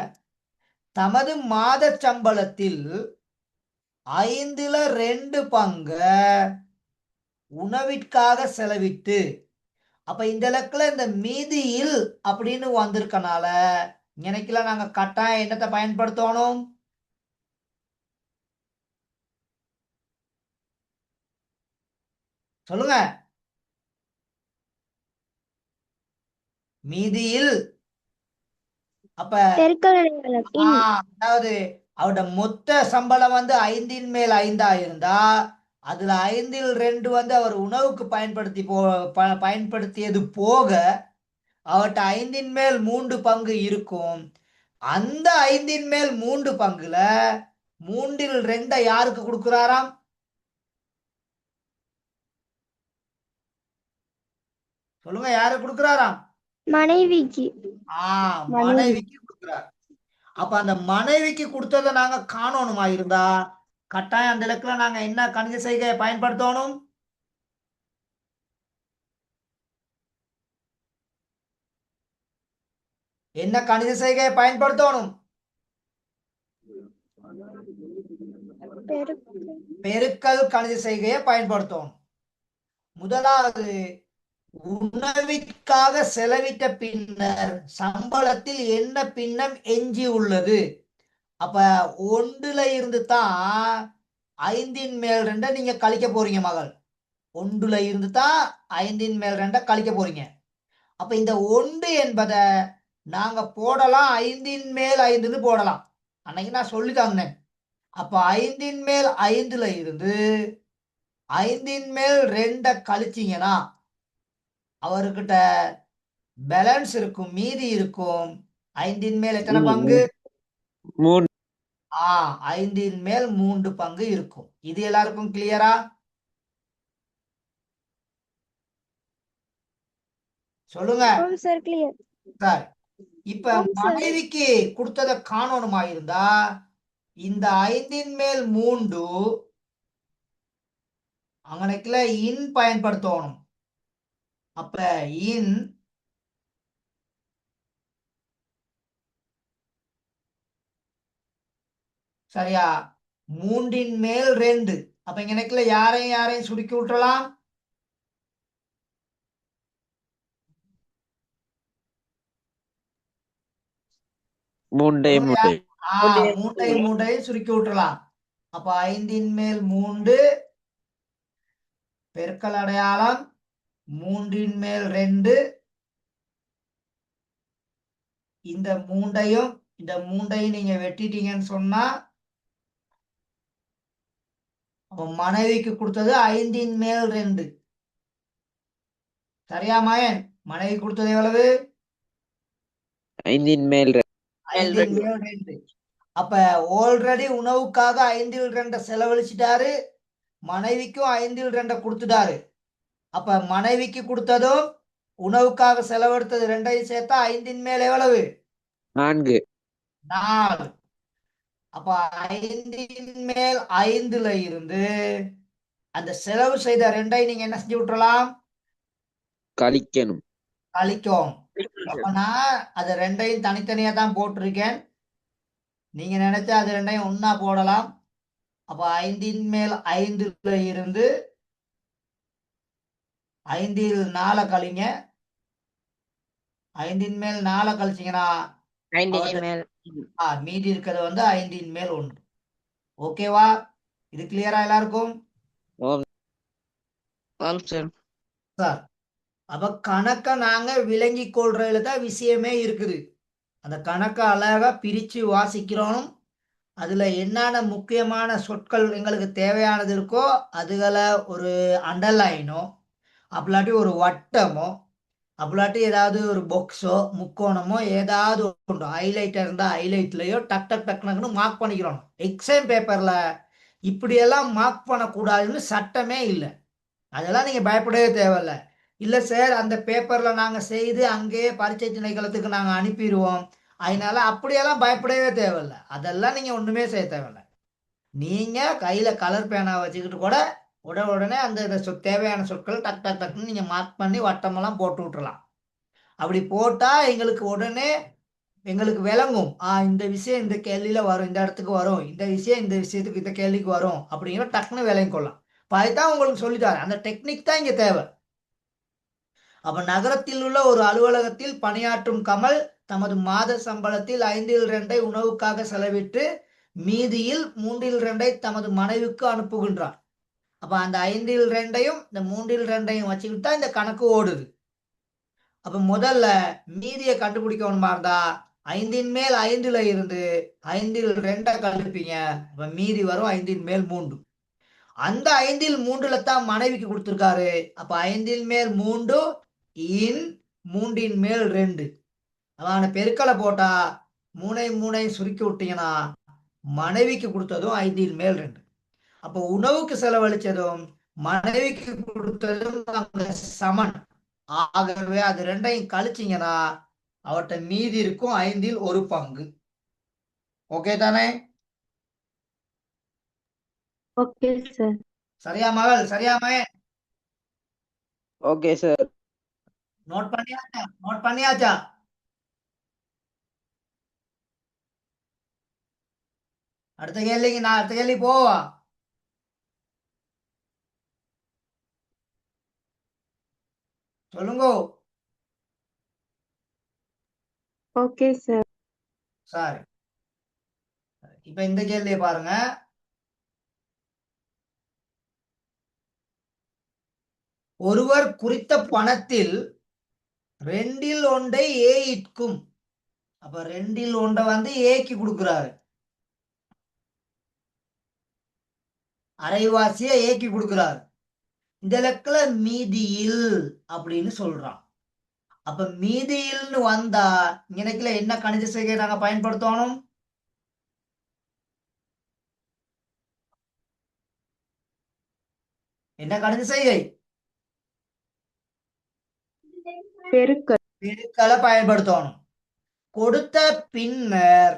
தமது மாத சம்பளத்தில் 2/5 பங்கு உணவிற்காக செலவிட்டு, அப்ப இந்த இலக்குல இந்த மீதியில் அப்படின்னு வந்திருக்கனால இன்னைக்கெல்லாம் நாங்க கட்டாயம் என்னத்தை பயன்படுத்தணும்? சொல்லுங்க. மீதியில். அப்ப அதாவது அவரோட மொத்த சம்பளம் வந்து 5 மேல் 5 இருந்தா அதுல 5/2 வந்து அவர் உணவுக்கு பயன்படுத்தியது போக அவர்கிட்ட 5 மேல் 3 பங்கு இருக்கும். அந்த 5 மேல் 3 பங்குல 3/2 யாருக்கு கொடுக்கிறாராம்? சொல்லுங்க, யாருக்கு கொடுக்கிறாராம்? மனைவிக்கு. மனைவிக்கு கொடுக்கிறார். அப்ப அந்த மனைவிக்கு கொடுத்ததை நாங்க காணணுமா இருந்தா கட்டாயம் அந்த இலக்குல நாங்க என்ன கணித செய்கையை பயன்படுத்தணும்? என்ன கணித செய்கையை பயன்படுத்தணும்? பெருக்கல் கணித செய்கையை பயன்படுத்தணும். முதலாவது உணவிற்காக செலவிட்ட பின்னர் சம்பளத்தில் என்ன பின்னம் எஞ்சி உள்ளது? அப்ப ஒன்றுல இருந்து தான் 5ன் மேல் 2 நீங்க கழிக்க போறீங்க மகள். ஒன்றுல இருந்து தான் 5ன் மேல் 2 கழிக்க போறீங்க. அப்ப இந்த 1 என்பதை நாங்க போடலாம், 5ன் மேல் 5ன்னு போடலாம். அன்னைக்கு நான் சொல்லி தந்தேன். அப்ப 5ன் மேல் 5ல இருந்து 5ன் மேல் 2 கழிச்சீங்கன்னா அவர்கிட்ட பேலன்ஸ் இருக்கும், மீதி இருக்கும். 5ன் மேல் எத்தனை பங்கு? 3. 5ன் மேல் 3 பங்கு இருக்கும். இது எல்லாருக்கும் கிளியரா? சொல்லுங்க சார் கிளியர். சார். இப்ப ஆம் சார். மனைவிக்கு கொடுத்ததை காணணுமா இருந்தா இந்த 5ன் மேல் 3 அங்கனைக்குல இன் பயன்படுத்தணும். அப்ப இன் சரியா 3ன் மேல் 2. அப்ப இங்கனைக்குல யாரையும் யாரையும் சுருக்கி விட்டுறலாம். மூண்டையும் மூண்டை. மூண்டையும் சுருக்கி விட்டுறலாம். அப்ப 5ன் மேல் 3 பெருக்கல் அடையாளம் 3ன் மேல் 2. இந்த மூண்டையும் நீங்க வெட்டிட்டீங்கன்னு சொன்னா அப்ப மனைவிக்கு கொடுத்தது 5ன் மேல் 2. சரியா மயன்? மனைவி கொடுத்தது எவ்வளவு? 5ன் மேல் 5ன் மேல் 2. அப்ப ஆல்ரெடி உணவுக்காக 5ல் 2 செலவழிச்சிட்டாரு, மனைவிக்கும் 5ல் 2 கொடுத்துட்டாரு. அப்ப மனைவிக்கு கொடுத்ததும் உணவுக்காக செலவெடுத்தது 2ஐயும் சேர்த்தா 5ன் மேல் எவ்வளவு? 4. 4. அப்ப 5ன் மேல் 5ல இருந்து அந்த செலவு செய்த 2ஐ நீங்க என்ன செஞ்சு விட்டுறலாம்? கழிக்கணும். கழிக்கும். அப்ப நான் அது 2ஐயும் தனித்தனியா தான் போட்டிருக்கேன். நீங்க நினைச்சா அது 2ஐயும் ஒன்னா போடலாம். அப்ப 5ன் மேல் 5ல இருந்து 5ல் 4 கழிங்க. 5ன் மேல் 4 கழிச்சீங்கன்னா 5 மேல் மீதி இருக்கிறது வந்து 5ன் மேல் 1. ஓகேவா? இது கிளியரா எல்லாருக்கும்? ஆம் சார். சார், அப்ப கணக்கை நாங்க விளங்கி கொள்றதுல தான் விஷயமே இருக்குது. அந்த கணக்கை அழகா பிரிச்சு வாசிக்கிறோம். அதுல என்னென்ன முக்கியமான சொற்கள் எங்களுக்கு தேவையானது இருக்கோ அதுகளை ஒரு அண்டர்லைனோ அப்படிலாட்டி ஒரு வட்டமோ அப்படிலாட்டி ஏதாவது ஒரு பாக்ஸோ முக்கோணமோ ஏதாவது ஒன்று ஹைலைட்டர் இருந்தால் ஹைலைட்லையோ டக் டக் டக்குன்னு மார்க் பண்ணிக்கிறோம். எக்ஸாம் பேப்பர்ல இப்படியெல்லாம் மார்க் பண்ணக்கூடாதுன்னு சட்டமே இல்லை. அதெல்லாம் நீங்க பயப்படவே தேவையில்ல. இல்ல சார், அந்த பேப்பர்ல நாங்க செய்து அங்கேயே பரீட்சை திணைக்களத்துக்கு நாங்க அனுப்பிடுவோம், அதனால அப்படியெல்லாம் பயப்படவே தேவையில்ல. அதெல்லாம் நீங்க ஒண்ணுமே செய்ய தேவையில்ல. நீங்க கையில கலர் பேனா வச்சுக்கிட்டு கூட உடனே அந்த தேவையான சொற்கள் டக் டக் டக்குன்னு நீங்க மார்க் பண்ணி வட்டமெல்லாம் போட்டு விட்டுறலாம். அப்படி போட்டா எங்களுக்கு உடனே எங்களுக்கு விளங்கும். இந்த விஷயம் இந்த கேள்வியில வரும், இந்த இடத்துக்கு வரும், இந்த விஷயம் இந்த விஷயத்துக்கு இந்த கேள்விக்கு வரும் அப்படிங்கிற டக்குன்னு விளங்கி கொள்ளலாம். அதுதான் உங்களுக்கு சொல்லித்தாரேன். அந்த டெக்னிக் தான் இங்க தேவை. அப்ப நகரத்தில் உள்ள ஒரு அலுவலகத்தில் பணியாற்றும் கமல் தமது மாத சம்பளத்தில் 5ல் 2ஐ உணவுக்காக செலவிட்டு மீதியில் 3ல் 2ஐ தமது மனைவிக்கு அனுப்புகின்றார். அப்ப அந்த 5ல் 2ஐயும் இந்த 3ல் 2ஐயும் வச்சுக்கிட்டு தான் இந்த கணக்கு ஓடுது. அப்ப முதல்ல மீதியை கண்டுபிடிக்கணுமா இருந்தா 5ன் மேல் 5ல இருந்து 5ல் 2 கழிப்பீங்க. அப்ப மீதி வரும் 5ன் மேல் 3. அந்த 5ல் 3ல தான் மனைவிக்கு கொடுத்திருக்காரு. அப்ப 5ன் மேல் 3 இன் 3ன் மேல் 2. அதான பெருக்கலை போட்டா 3ஐயும் சுருக்கி விட்டீங்கன்னா மனைவிக்கு கொடுத்ததும் 5ன் மேல் 2. அப்ப உணவுக்கு செலவழிச்சதும் மனைவிக்கு கொடுத்ததும் அங்க சமன். ஆகவே அது 2ஐயும் கழிச்சீங்கன்னா அவர்கிட்ட மீதி இருக்கும் 5ல் 1 பங்கு. ஓகே தானே? Okay sir. சரியா மகள்? சரியா மகன்? Okay sir. நோட் பண்ணியாச்சா? நோட் பண்ணியாச்சா? அடுத்த கேள்விக்கு நான் அடுத்த கேள்வி போவா? சொல்லுங்க ஓகே சார். சார். இப்ப இந்த கேள்வியை பாருங்க. ஒருவர் குறித்த பணத்தில் ரெண்டில் ஒன்றை ஏ அப்ப ரெண்டில் ஒன்றை வந்து ஏக்கு கொடுக்கிறாரு, அரைவாசிய ஏக்கி கொடுக்கிறாரு. இந்த லெக்கல மீதியில் அப்படின்னு சொல்றான். அப்ப மீதியில்னு வந்தா இங்கனக்குல என்ன கணித செய்கை நாங்க பயன்படுத்தணும்? என்ன கணித செய்கை? பெருக்கல். பெருக்கலை பயன்படுத்தணும். கொடுத்த பின்னர்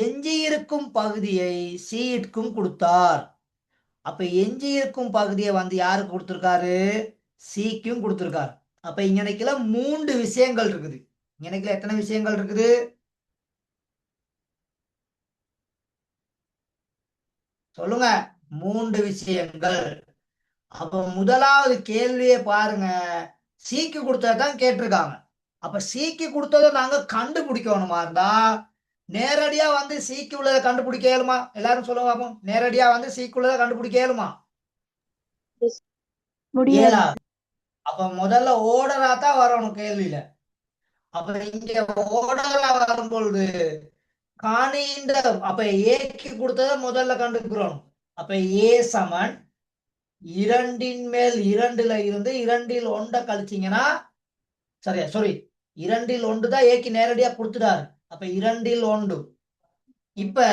எஞ்சி இருக்கும் பகுதியை சீட்கும் கொடுத்தார். அப்ப எஞ்சி இருக்கும் பகுதியை வந்து யாருக்கு கொடுத்திருக்காரு? சிக்கும் கொடுத்திருக்காரு. அப்ப இங்கனைக்குல 3 விஷயங்கள் இருக்குது. இங்கனைக்குல எத்தனை விஷயங்கள் இருக்குது? சொல்லுங்க. 3 விஷயங்கள். அப்ப முதலாவது கேள்வியை பாருங்க, சிக்கு கொடுத்ததான் கேட்டிருக்காங்க. அப்ப சிக்கு கொடுத்ததை நாங்க கண்டுபிடிக்கணுமா இருந்தா நேரடியா வந்து சிக்கு உள்ளதை கண்டுபிடிக்க இயலுமா? எல்லாரும் சொல்லுங்க பாப்போம். நேரடியா வந்து சிக்கு உள்ளதை கண்டுபிடிக்க இயலுமா? முடியாது. இயலாது. அப்ப முதல்ல ஓர்டரா தான் வரணும் கேள்வியில. அப்ப இங்க ஓர்டரா வரும் பொழுது காணின்ற அப்ப ஏக்கு கொடுத்ததை முதல்ல கண்டுக்கிறோம். அப்ப ஏ சமன் 2ன் மேல் 2ல இருந்து 2ல் 1 கழிச்சீங்கன்னா சரியா, சாரி 2ல் 1 தான் ஏக்கு நேரடியா கொடுத்துட்டாரு. அப்ப 2ல் 1. இப்ப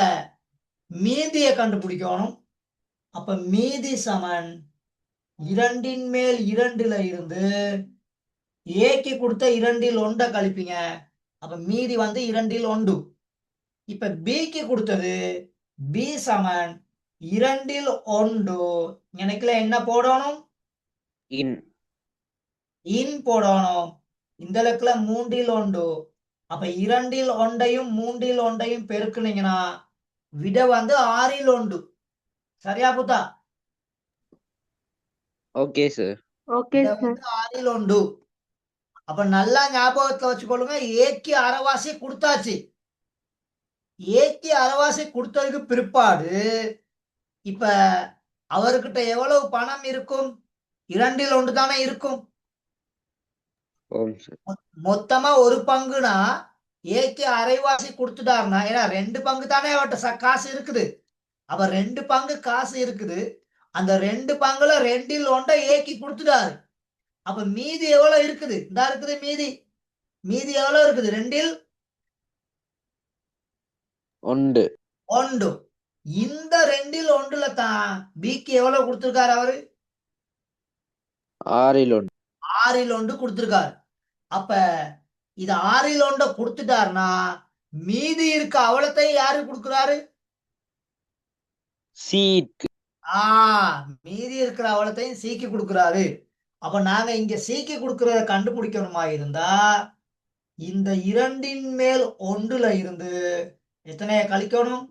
மீதியை கண்டுபிடிக்கணும். அப்ப மீதி சமன் 2ன் மேல் 2ல இருந்து ஏக்கு கொடுத்த 2ல் 1 கழிப்பீங்க. அப்ப மீதி வந்து 2ல் 1. இப்ப பிக்கு கொடுத்தது பி சமன் 2ல் 1. எனக்குல என்ன போடணும்? இன் போடணும். இந்த லெக்கல 3ல் 1. அப்ப 2ல் 1ஐயும் 3ல் 1ஐயும் பெருக்குனீங்கன்னா விட வந்து 6ல் 1. சரியா புத்தா? Okay sir. ஓகே விட சார். வந்து 6ல் 1. அப்ப நல்லா ஞாபகத்துல வச்சுக்கொள்ளுங்க, ஏக்கு அரைவாசி கொடுத்தாச்சு. ஏக்கு அரைவாசி கொடுத்ததுக்கு பிற்பாடு இப்ப அவர்கிட்ட எவ்வளவு பணம் இருக்கும்? 2ல் 1 தானே இருக்கும். ஓம் சார். மொத்தமா ஒரு பங்குனா ஏக்கு அரைவாசி கொடுத்துட்டாருன்னா, ஏன்னா 2 பங்கு தானே அவர்கிட்ட காசு இருக்குது. அப்ப 2 பங்கு காசு இருக்குது. அந்த 2 பங்குல 2ல் 1 ஏக்கி கொடுத்துட்டாரு. அப்ப மீதி எவ்வளவு இருக்குது? இந்த இருக்குது மீதி. மீதி எவ்வளவு இருக்குது? 2ல் 1. இந்த 2ல் 1ல தான் பிக்கு எவ்வளவு கொடுத்திருக்காரு? அவரு 6ல் 1. 6ல் 1 கொடுத்திருக்காரு. அப்ப இது 6ல் 1 கொடுத்துட்டாருன்னா மீதி இருக்க அவ்வளத்தையும் யாரு கொடுக்கிறாரு? சீக்கு. மீதி இருக்கிற அவ்வளத்தையும் சீக்கி கொடுக்கிறாரு. அப்ப நாங்க இங்க சீக்கி கொடுக்கறத கண்டுபிடிக்கணுமா இருந்தா இந்த 2ன் மேல் 1ல இருந்து எத்தனைய கழிக்கணும்?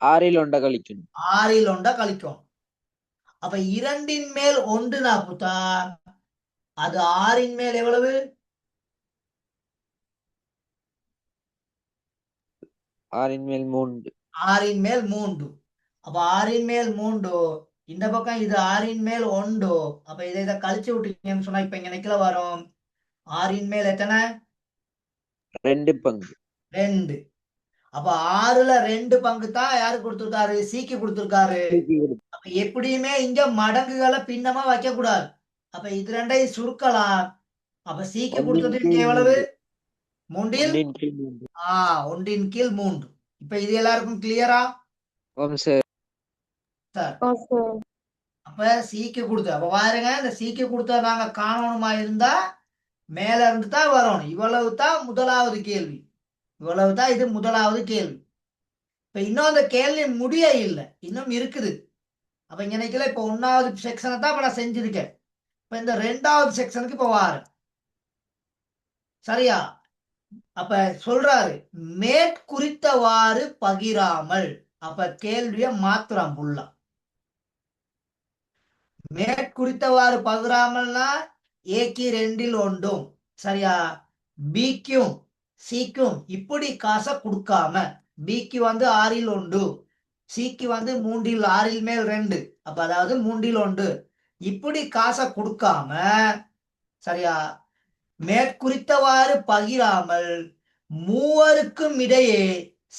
6ல் 1 கழிக்கணும். 6ல் 1 கழிக்கணும். அப்ப 2ன் மேல் 1 புத்தா அது 6ன் மேல் எவ்வளவு? 6ன் மேல் 3. 6ன் மேல் 3. அப்ப 6ன் மேல் 3. இந்த பக்கம் இது 6ன் மேல் 1. அப்ப இதை கழிச்சு விட்டீங்கன்னு சொன்னா இப்ப இங்க நிக்கல வரும் 6ன் மேல் எத்தனை? 2 பங்கு. 2. அப்ப 6ல 2 பங்கு தான் யாரு கொடுத்திருக்காரு? சீக்கி கொடுத்திருக்காரு. அப்ப எப்படியுமே இங்க மடங்குகளை பின்னமா வைக்க கூடாது. அப்ப இது 2ஐயும் சுருக்கலாம். அப்ப சீக்கி கொடுத்தது இங்க எவ்வளவு? 3ல் 1ன் கீழ் 3. இப்ப இது எல்லாருக்கும் கிளியரா? ஓம் சார். அப்ப சீக்கு கொடுத்த அப்ப பாருங்க, இந்த சீக்கு கொடுத்த நாங்க காணணுமா இருந்தா மேல இருந்து தான் வரணும். இவ்வளவு தான் முதலாவது கேள்வி. இவ்வளவு தான் இது முதலாவது கேள்வி. இப்ப இன்னும் அந்த கேள்வி முடிய இல்லை, இன்னும் இருக்குது. அப்ப இங்க நினைக்கல, இப்ப 1வது செக்ஷனை தான் இப்ப நான் செஞ்சிருக்கேன். இப்ப இந்த 2வது செக்ஷனுக்கு இப்ப வாரு. சரியா? அப்ப சொல்றாரு மேற்குறித்தவாறு பகிராமல். அப்ப கேள்விய மாத்திரம் புள்ள. மேற்குறித்தவாறு பகிராமல்னா ஏக்கு ரெண்டில் ஒன்றும் சரியா பிக்கும் சிக்கும் இப்படி காசை கொடுக்காம பிக்கு வந்து 6ல் 1 சிக்கு வந்து 3ல் 6ல் மேல் 2 அப்ப அதாவது 3ல் 1 இப்படி காசை கொடுக்காம சரியா மேற்குறித்தவாறு பகிராமல் மூவருக்கும் இடையே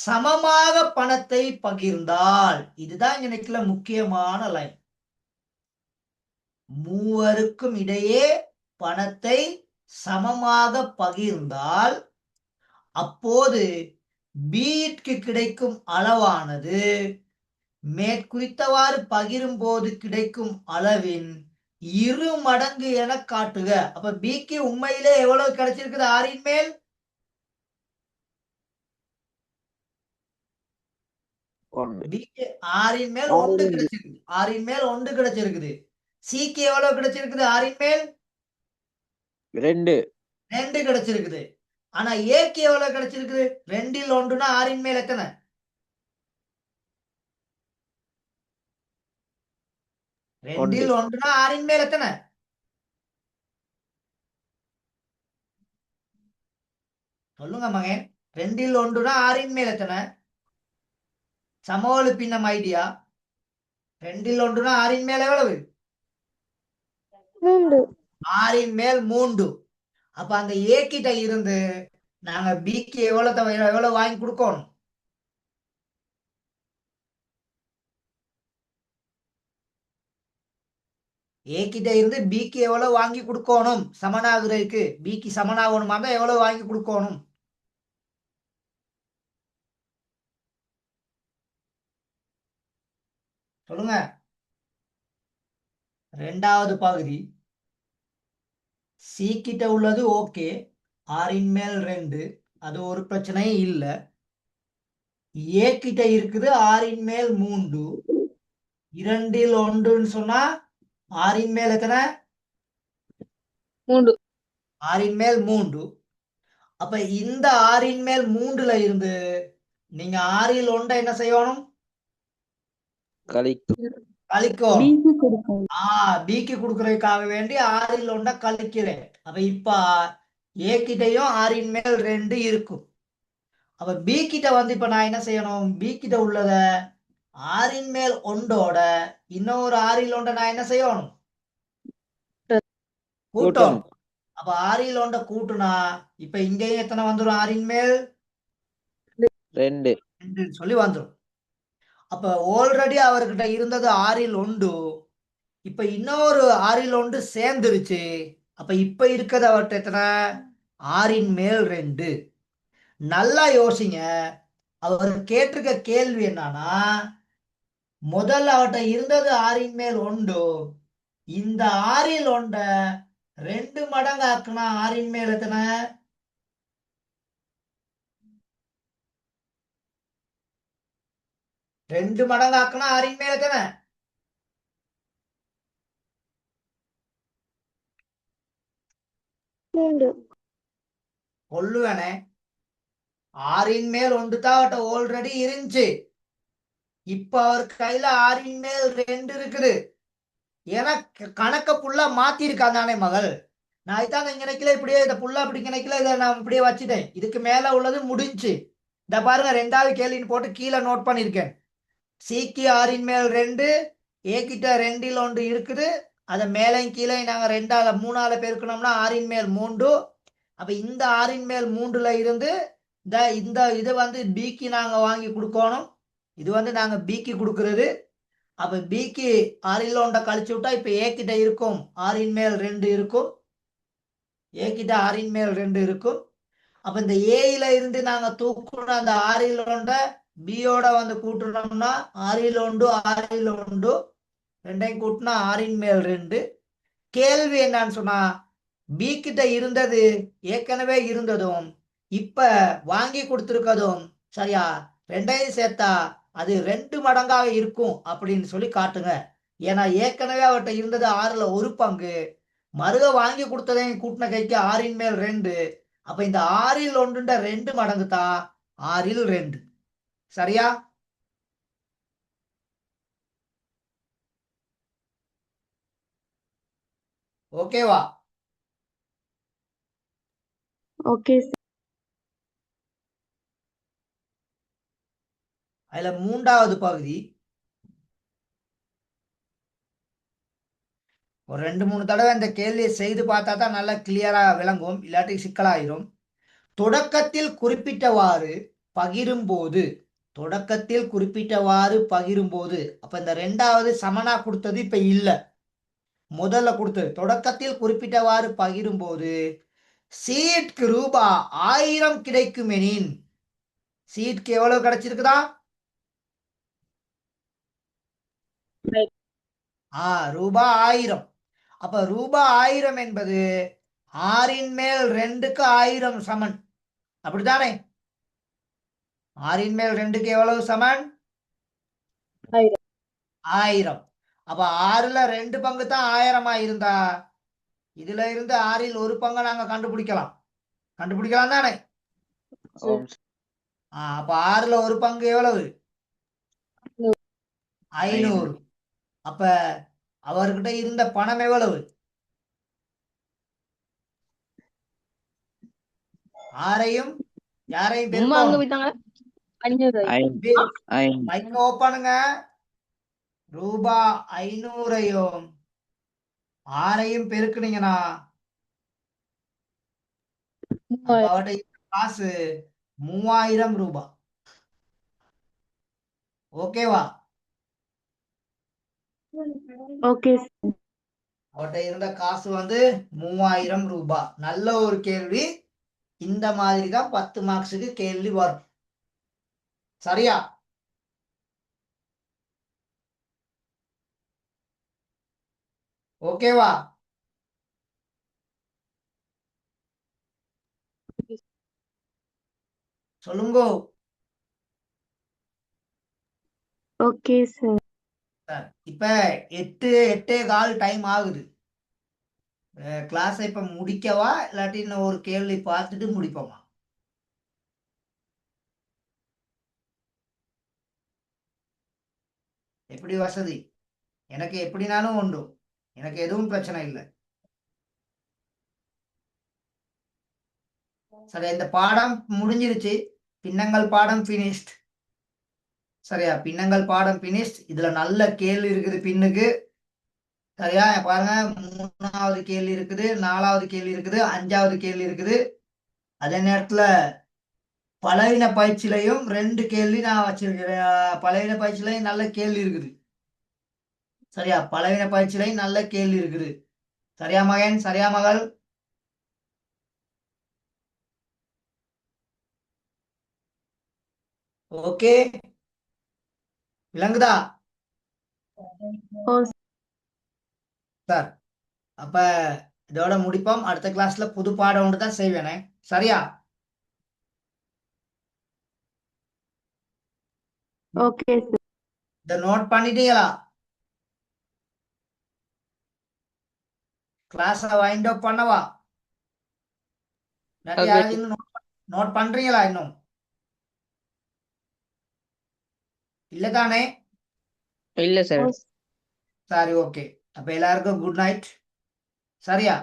சமமாக பணத்தை பகிர்ந்தால் இதுதான் எனக்குள்ள முக்கியமான லைன். மூவருக்கும் இடையே பணத்தை சமமாக பகிர்ந்தால் அப்போது பிக்கு கிடைக்கும் அளவானது மேற்குறித்தவாறு பகிரும் போது கிடைக்கும் அளவின் 2 மடங்கு என காட்டுக. அப்ப பிக்கு உண்மையிலே எவ்வளவு கிடைச்சிருக்குது 6ன் மேல் 1 பிக்கு 6ன் மேல் 1 கிடைச்சிருக்குது. 6ன் மேல் 1 கிடைச்சிருக்குது. சிக்கு எவ்வளவு கிடைச்சிருக்குது 6ன் மேல் 2 2 கிடைச்சிருக்குது. ஆனா ஏக்கு எவ்வளவு கிடைச்சிருக்குது 2ல் 1னா 6ன் மேல் எத்தனை 2ல் 1னா 6ன் மேல் எத்தனை சொல்லுங்க மகன் 2ல் 1னா 6ன் மேல் எத்தனை சமவெளி பின்னம் ஐடியா 2ல் 1னா 6ன் மேல் எவ்வளவு 6ன் மேல் 3. அப்ப அந்த ஏ கிட்ட இருந்து நாங்க பிக்கு எவ்வளவு வாங்கி கொடுக்கணும் ஏ கிட்ட இருந்து பிக்கு எவ்வளவு வாங்கி கொடுக்கணும் சமனாகிறதுக்கு பிக்கு சமனாகணுமா தான் எவ்வளவு வாங்கி கொடுக்கணும் சொல்லுங்க. 2வது பகுதி சி கிட்ட உள்ளது ஓகே 6ன் மேல் 2 அது ஒரு பிரச்சனையும் இல்ல. ஏ கிட்ட இருக்குது 6ன் மேல் 3 2ல் 1ன்னு சொன்னா 6ன் மேல் எத்தனை 6ன் மேல் 3. அப்ப இந்த 6ன் மேல் 3ல இருந்து நீங்க 6ல் 1 என்ன செய்யணும் கழிக்கும் கழிக்கணும். பிக்கு கொடுக்கணும். பிக்கு கொடுக்கறதுக்காக வேண்டி 6ல் 1 கழிக்கிறேன். அப்ப இப்ப ஏ கிட்டையும் 6ன் மேல் 2 இருக்கும். அப்ப பி கிட்ட வந்து இப்ப நான் என்ன செய்யணும் பி கிட்ட உள்ளத 6ன் மேல் 1ஓட இன்னொரு 6ல் 1 நான் என்ன செய்யணும் கூட்டணும். அப்ப 6ல் 1 கூட்டுனா இப்ப இங்கேயும் எத்தனை வந்துடும் 6ன் மேல் 2 2 சொல்லி வந்துடும். அப்ப ஆல்ரெடி அவர்கிட்ட இருந்தது 6ல் 1 இப்ப இன்னொரு 6ல் 1 சேர்ந்துருச்சு. அப்ப இப்ப இருக்கிறது அவர்கிட்ட எத்தனை 6ன் மேல் 2. நல்லா யோசிங்க. அவர் கேட்டிருக்க கேள்வி என்னன்னா முதல்ல அவர்கிட்ட இருந்தது 6ன் மேல் 1 இந்த 6ல் 1 2 மடங்கு ஆக்குனா 6ன் மேல் எத்தனை 2 மடங்கு ஆக்குனா 6ன் மேல் எத்தனை கொள்ளுவனே 6ன் மேல் 1 தான் அவர்கிட்ட ஆல்ரெடி இருந்துச்சு. இப்ப அவர் கையில 6ன் மேல் 2 இருக்குது. ஏன்னா கணக்க புல்லா மாத்திருக்கான் தானே மகள். நான் இதான் இங்க நினைக்கல இப்படியே இதை புல்லா அப்படி நினைக்கல இதை நான் இப்படியே வச்சுட்டேன். இதுக்கு மேல உள்ளது முடிஞ்சு. இந்த பாருங்க 2வது கேள்வின்னு போட்டு கீழே நோட் பண்ணிருக்கேன். சிக்கு 6ன் மேல் 2 ஏ கிட்ட 2ல் 1 இருக்குது. அதை மேலையும் கீழே நாங்க 3ஆல பெருக்கணும்னா 6ன் மேல் 3. அப்ப இந்த 6ன் மேல் 3ல இருந்து இந்த இது வந்து பிக்கு நாங்க வாங்கி கொடுக்கணும். இது வந்து நாங்க பிக்கு கொடுக்கறது. அப்ப பிக்கு 6ல் 1 கழிச்சு விட்டா இப்ப ஏ கிட்ட இருக்கும் 6ன் மேல் 2 இருக்கும். ஏ கிட்ட 6ன் மேல் 2 இருக்கும். அப்ப இந்த ஏல இருந்து நாங்க தூக்கணும் அந்த 6ல் 1 பியோட வந்து கூட்டணும்னா 6ல் 1 6ல் 1 ரெண்டையும் கூட்டினா 6ன் மேல் 2. கேள்வி என்னன்னு சொன்னா பி கிட்ட இருந்தது ஏற்கனவே இருந்ததும் இப்ப வாங்கி கொடுத்துருக்கதும் சரியா ரெண்டையும் சேர்த்தா அது 2 மடங்காக இருக்கும் அப்படின்னு சொல்லி காட்டுங்க. ஏன்னா ஏற்கனவே அவர்கிட்ட இருந்தது 6ல் 1 பங்கு மருக வாங்கி கொடுத்ததையும் கூட்டின கைக்கு 6ன் மேல் 2. அப்ப இந்த 6ல் 1 2 மடங்கு தான் 6ல் 2. சரியா ஓகேவா ஓகே சார். அதுல 3வது பகுதி ஒரு 2-3 தடவை இந்த கேள்வியை செய்து பார்த்தா தான் நல்லா கிளியரா விளங்கும், இல்லாட்டி சிக்கலாயிரும். தொடக்கத்தில் குறிப்பிட்டவாறு பகிரும்போது அப்ப இந்த 2வது சமனா கொடுத்தது இப்ப இல்ல, முதல்ல கொடுத்தது தொடக்கத்தில் குறிப்பிட்டவாறு பகிரும்போது சீட்க்கு ரூபா 1000 கிடைக்குமெனின் சீட்க்கு எவ்வளவு கிடைச்சிருக்குதா? ரூபா 1000. அப்ப ரூபா 1000 என்பது 6 மேல் 2க்கு 1000 சமன், அப்படித்தானே? 6 மேல் 2க்கு எவ்வளவு சமன்? 1000. அப்ப 6ல 2 பங்கு தான் 1000 இருந்தா இதுல இருந்து 6ல் ஒரு பங்கை நாங்க கண்டுபிடிக்கலாம் தானே? ஆம் சார். அப்ப 6ல ஒரு பங்கு எவ்வளவு? 500. அப்ப அவர்கிட்ட இருந்த பணம் எவ்வளவு? 6ஐயும் யாரையும் உம்மா அங்க பெருக்கணும்? போயிட்டாங்க. 5. 5. மைக்க ஓப்பனுங்க. ரூபா 500ஐயும் 6ஐயும் பெருக்குனீங்கன்னா அவர்கிட்ட இருந்த காசு 3000 ரூபாய். ஓகேவா? Okay sir. அவர்கிட்ட இருந்த காசு வந்து 3000 ரூபாய். நல்ல ஒரு கேள்வி. இந்த மாதிரி தான் 10 மார்க்ஸுக்கு கேள்வி வரும். சரியா? ஓகேவா? சொல்லுங்க. Okay sir. இப்ப 8:15 டைம் ஆகுது. கிளாஸ் இப்ப முடிக்கவா இல்லாட்டி இன்னும் ஒரு கேள்வி பார்த்துட்டு முடிப்போமா? எப்படி வசதி? எனக்கு எப்படினாலும் உண்டு, எனக்கு எதுவும் பிரச்சனை இல்லை. சரி, இந்த பாடம் முடிஞ்சிருச்சு. பின்னங்கள் பாடம் பினிஷ்ட். சரியா? பின்னங்கள் பாடம் பினிஷ்ட். இதுல நல்ல கேள்வி இருக்குது பின்னுக்கு. சரியா? பாருங்க, 3வது கேள்வி இருக்குது, 4வது கேள்வி இருக்குது, 5வது கேள்வி இருக்குது. அதே நேரத்துல பலவீன பயிற்சியிலையும் 2 கேள்வி நான் வச்சிருக்கிறேன். பலவீன பயிற்சியிலையும் நல்ல கேள்வி இருக்குது. சரியா? பலவீன பயிற்சியிலையும் நல்ல கேள்வி இருக்குது. சரியா மகன்? சரியா மகள்? ஓகே, விளங்குதா ஓ சார்? அப்ப இதோட முடிப்போம். அடுத்த கிளாஸ்ல புது பாடம் ஒன்று தான் செய்வேனே. சரியா? Okay sir. இதை நோட் பண்ணிட்டீங்களா? கிளாஸ வைண்ட் அப் பண்ணவா? இல்லாட்டி Okay. யாராவது இன்னும் நோட் பண்றீங்களா? இன்னும் இல்ல தானே? இல்ல சார். சரி, ஓகே. அப்ப எல்லாருக்கும் குட் நைட். சரியா?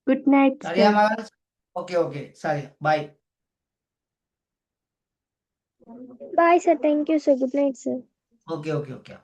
குட் நைட் சரியா சார். மகள்? ஓகே, ஓகே, சரி, bye. Bye sir. Thank you sir. Good night sir. Okay, okay, okay.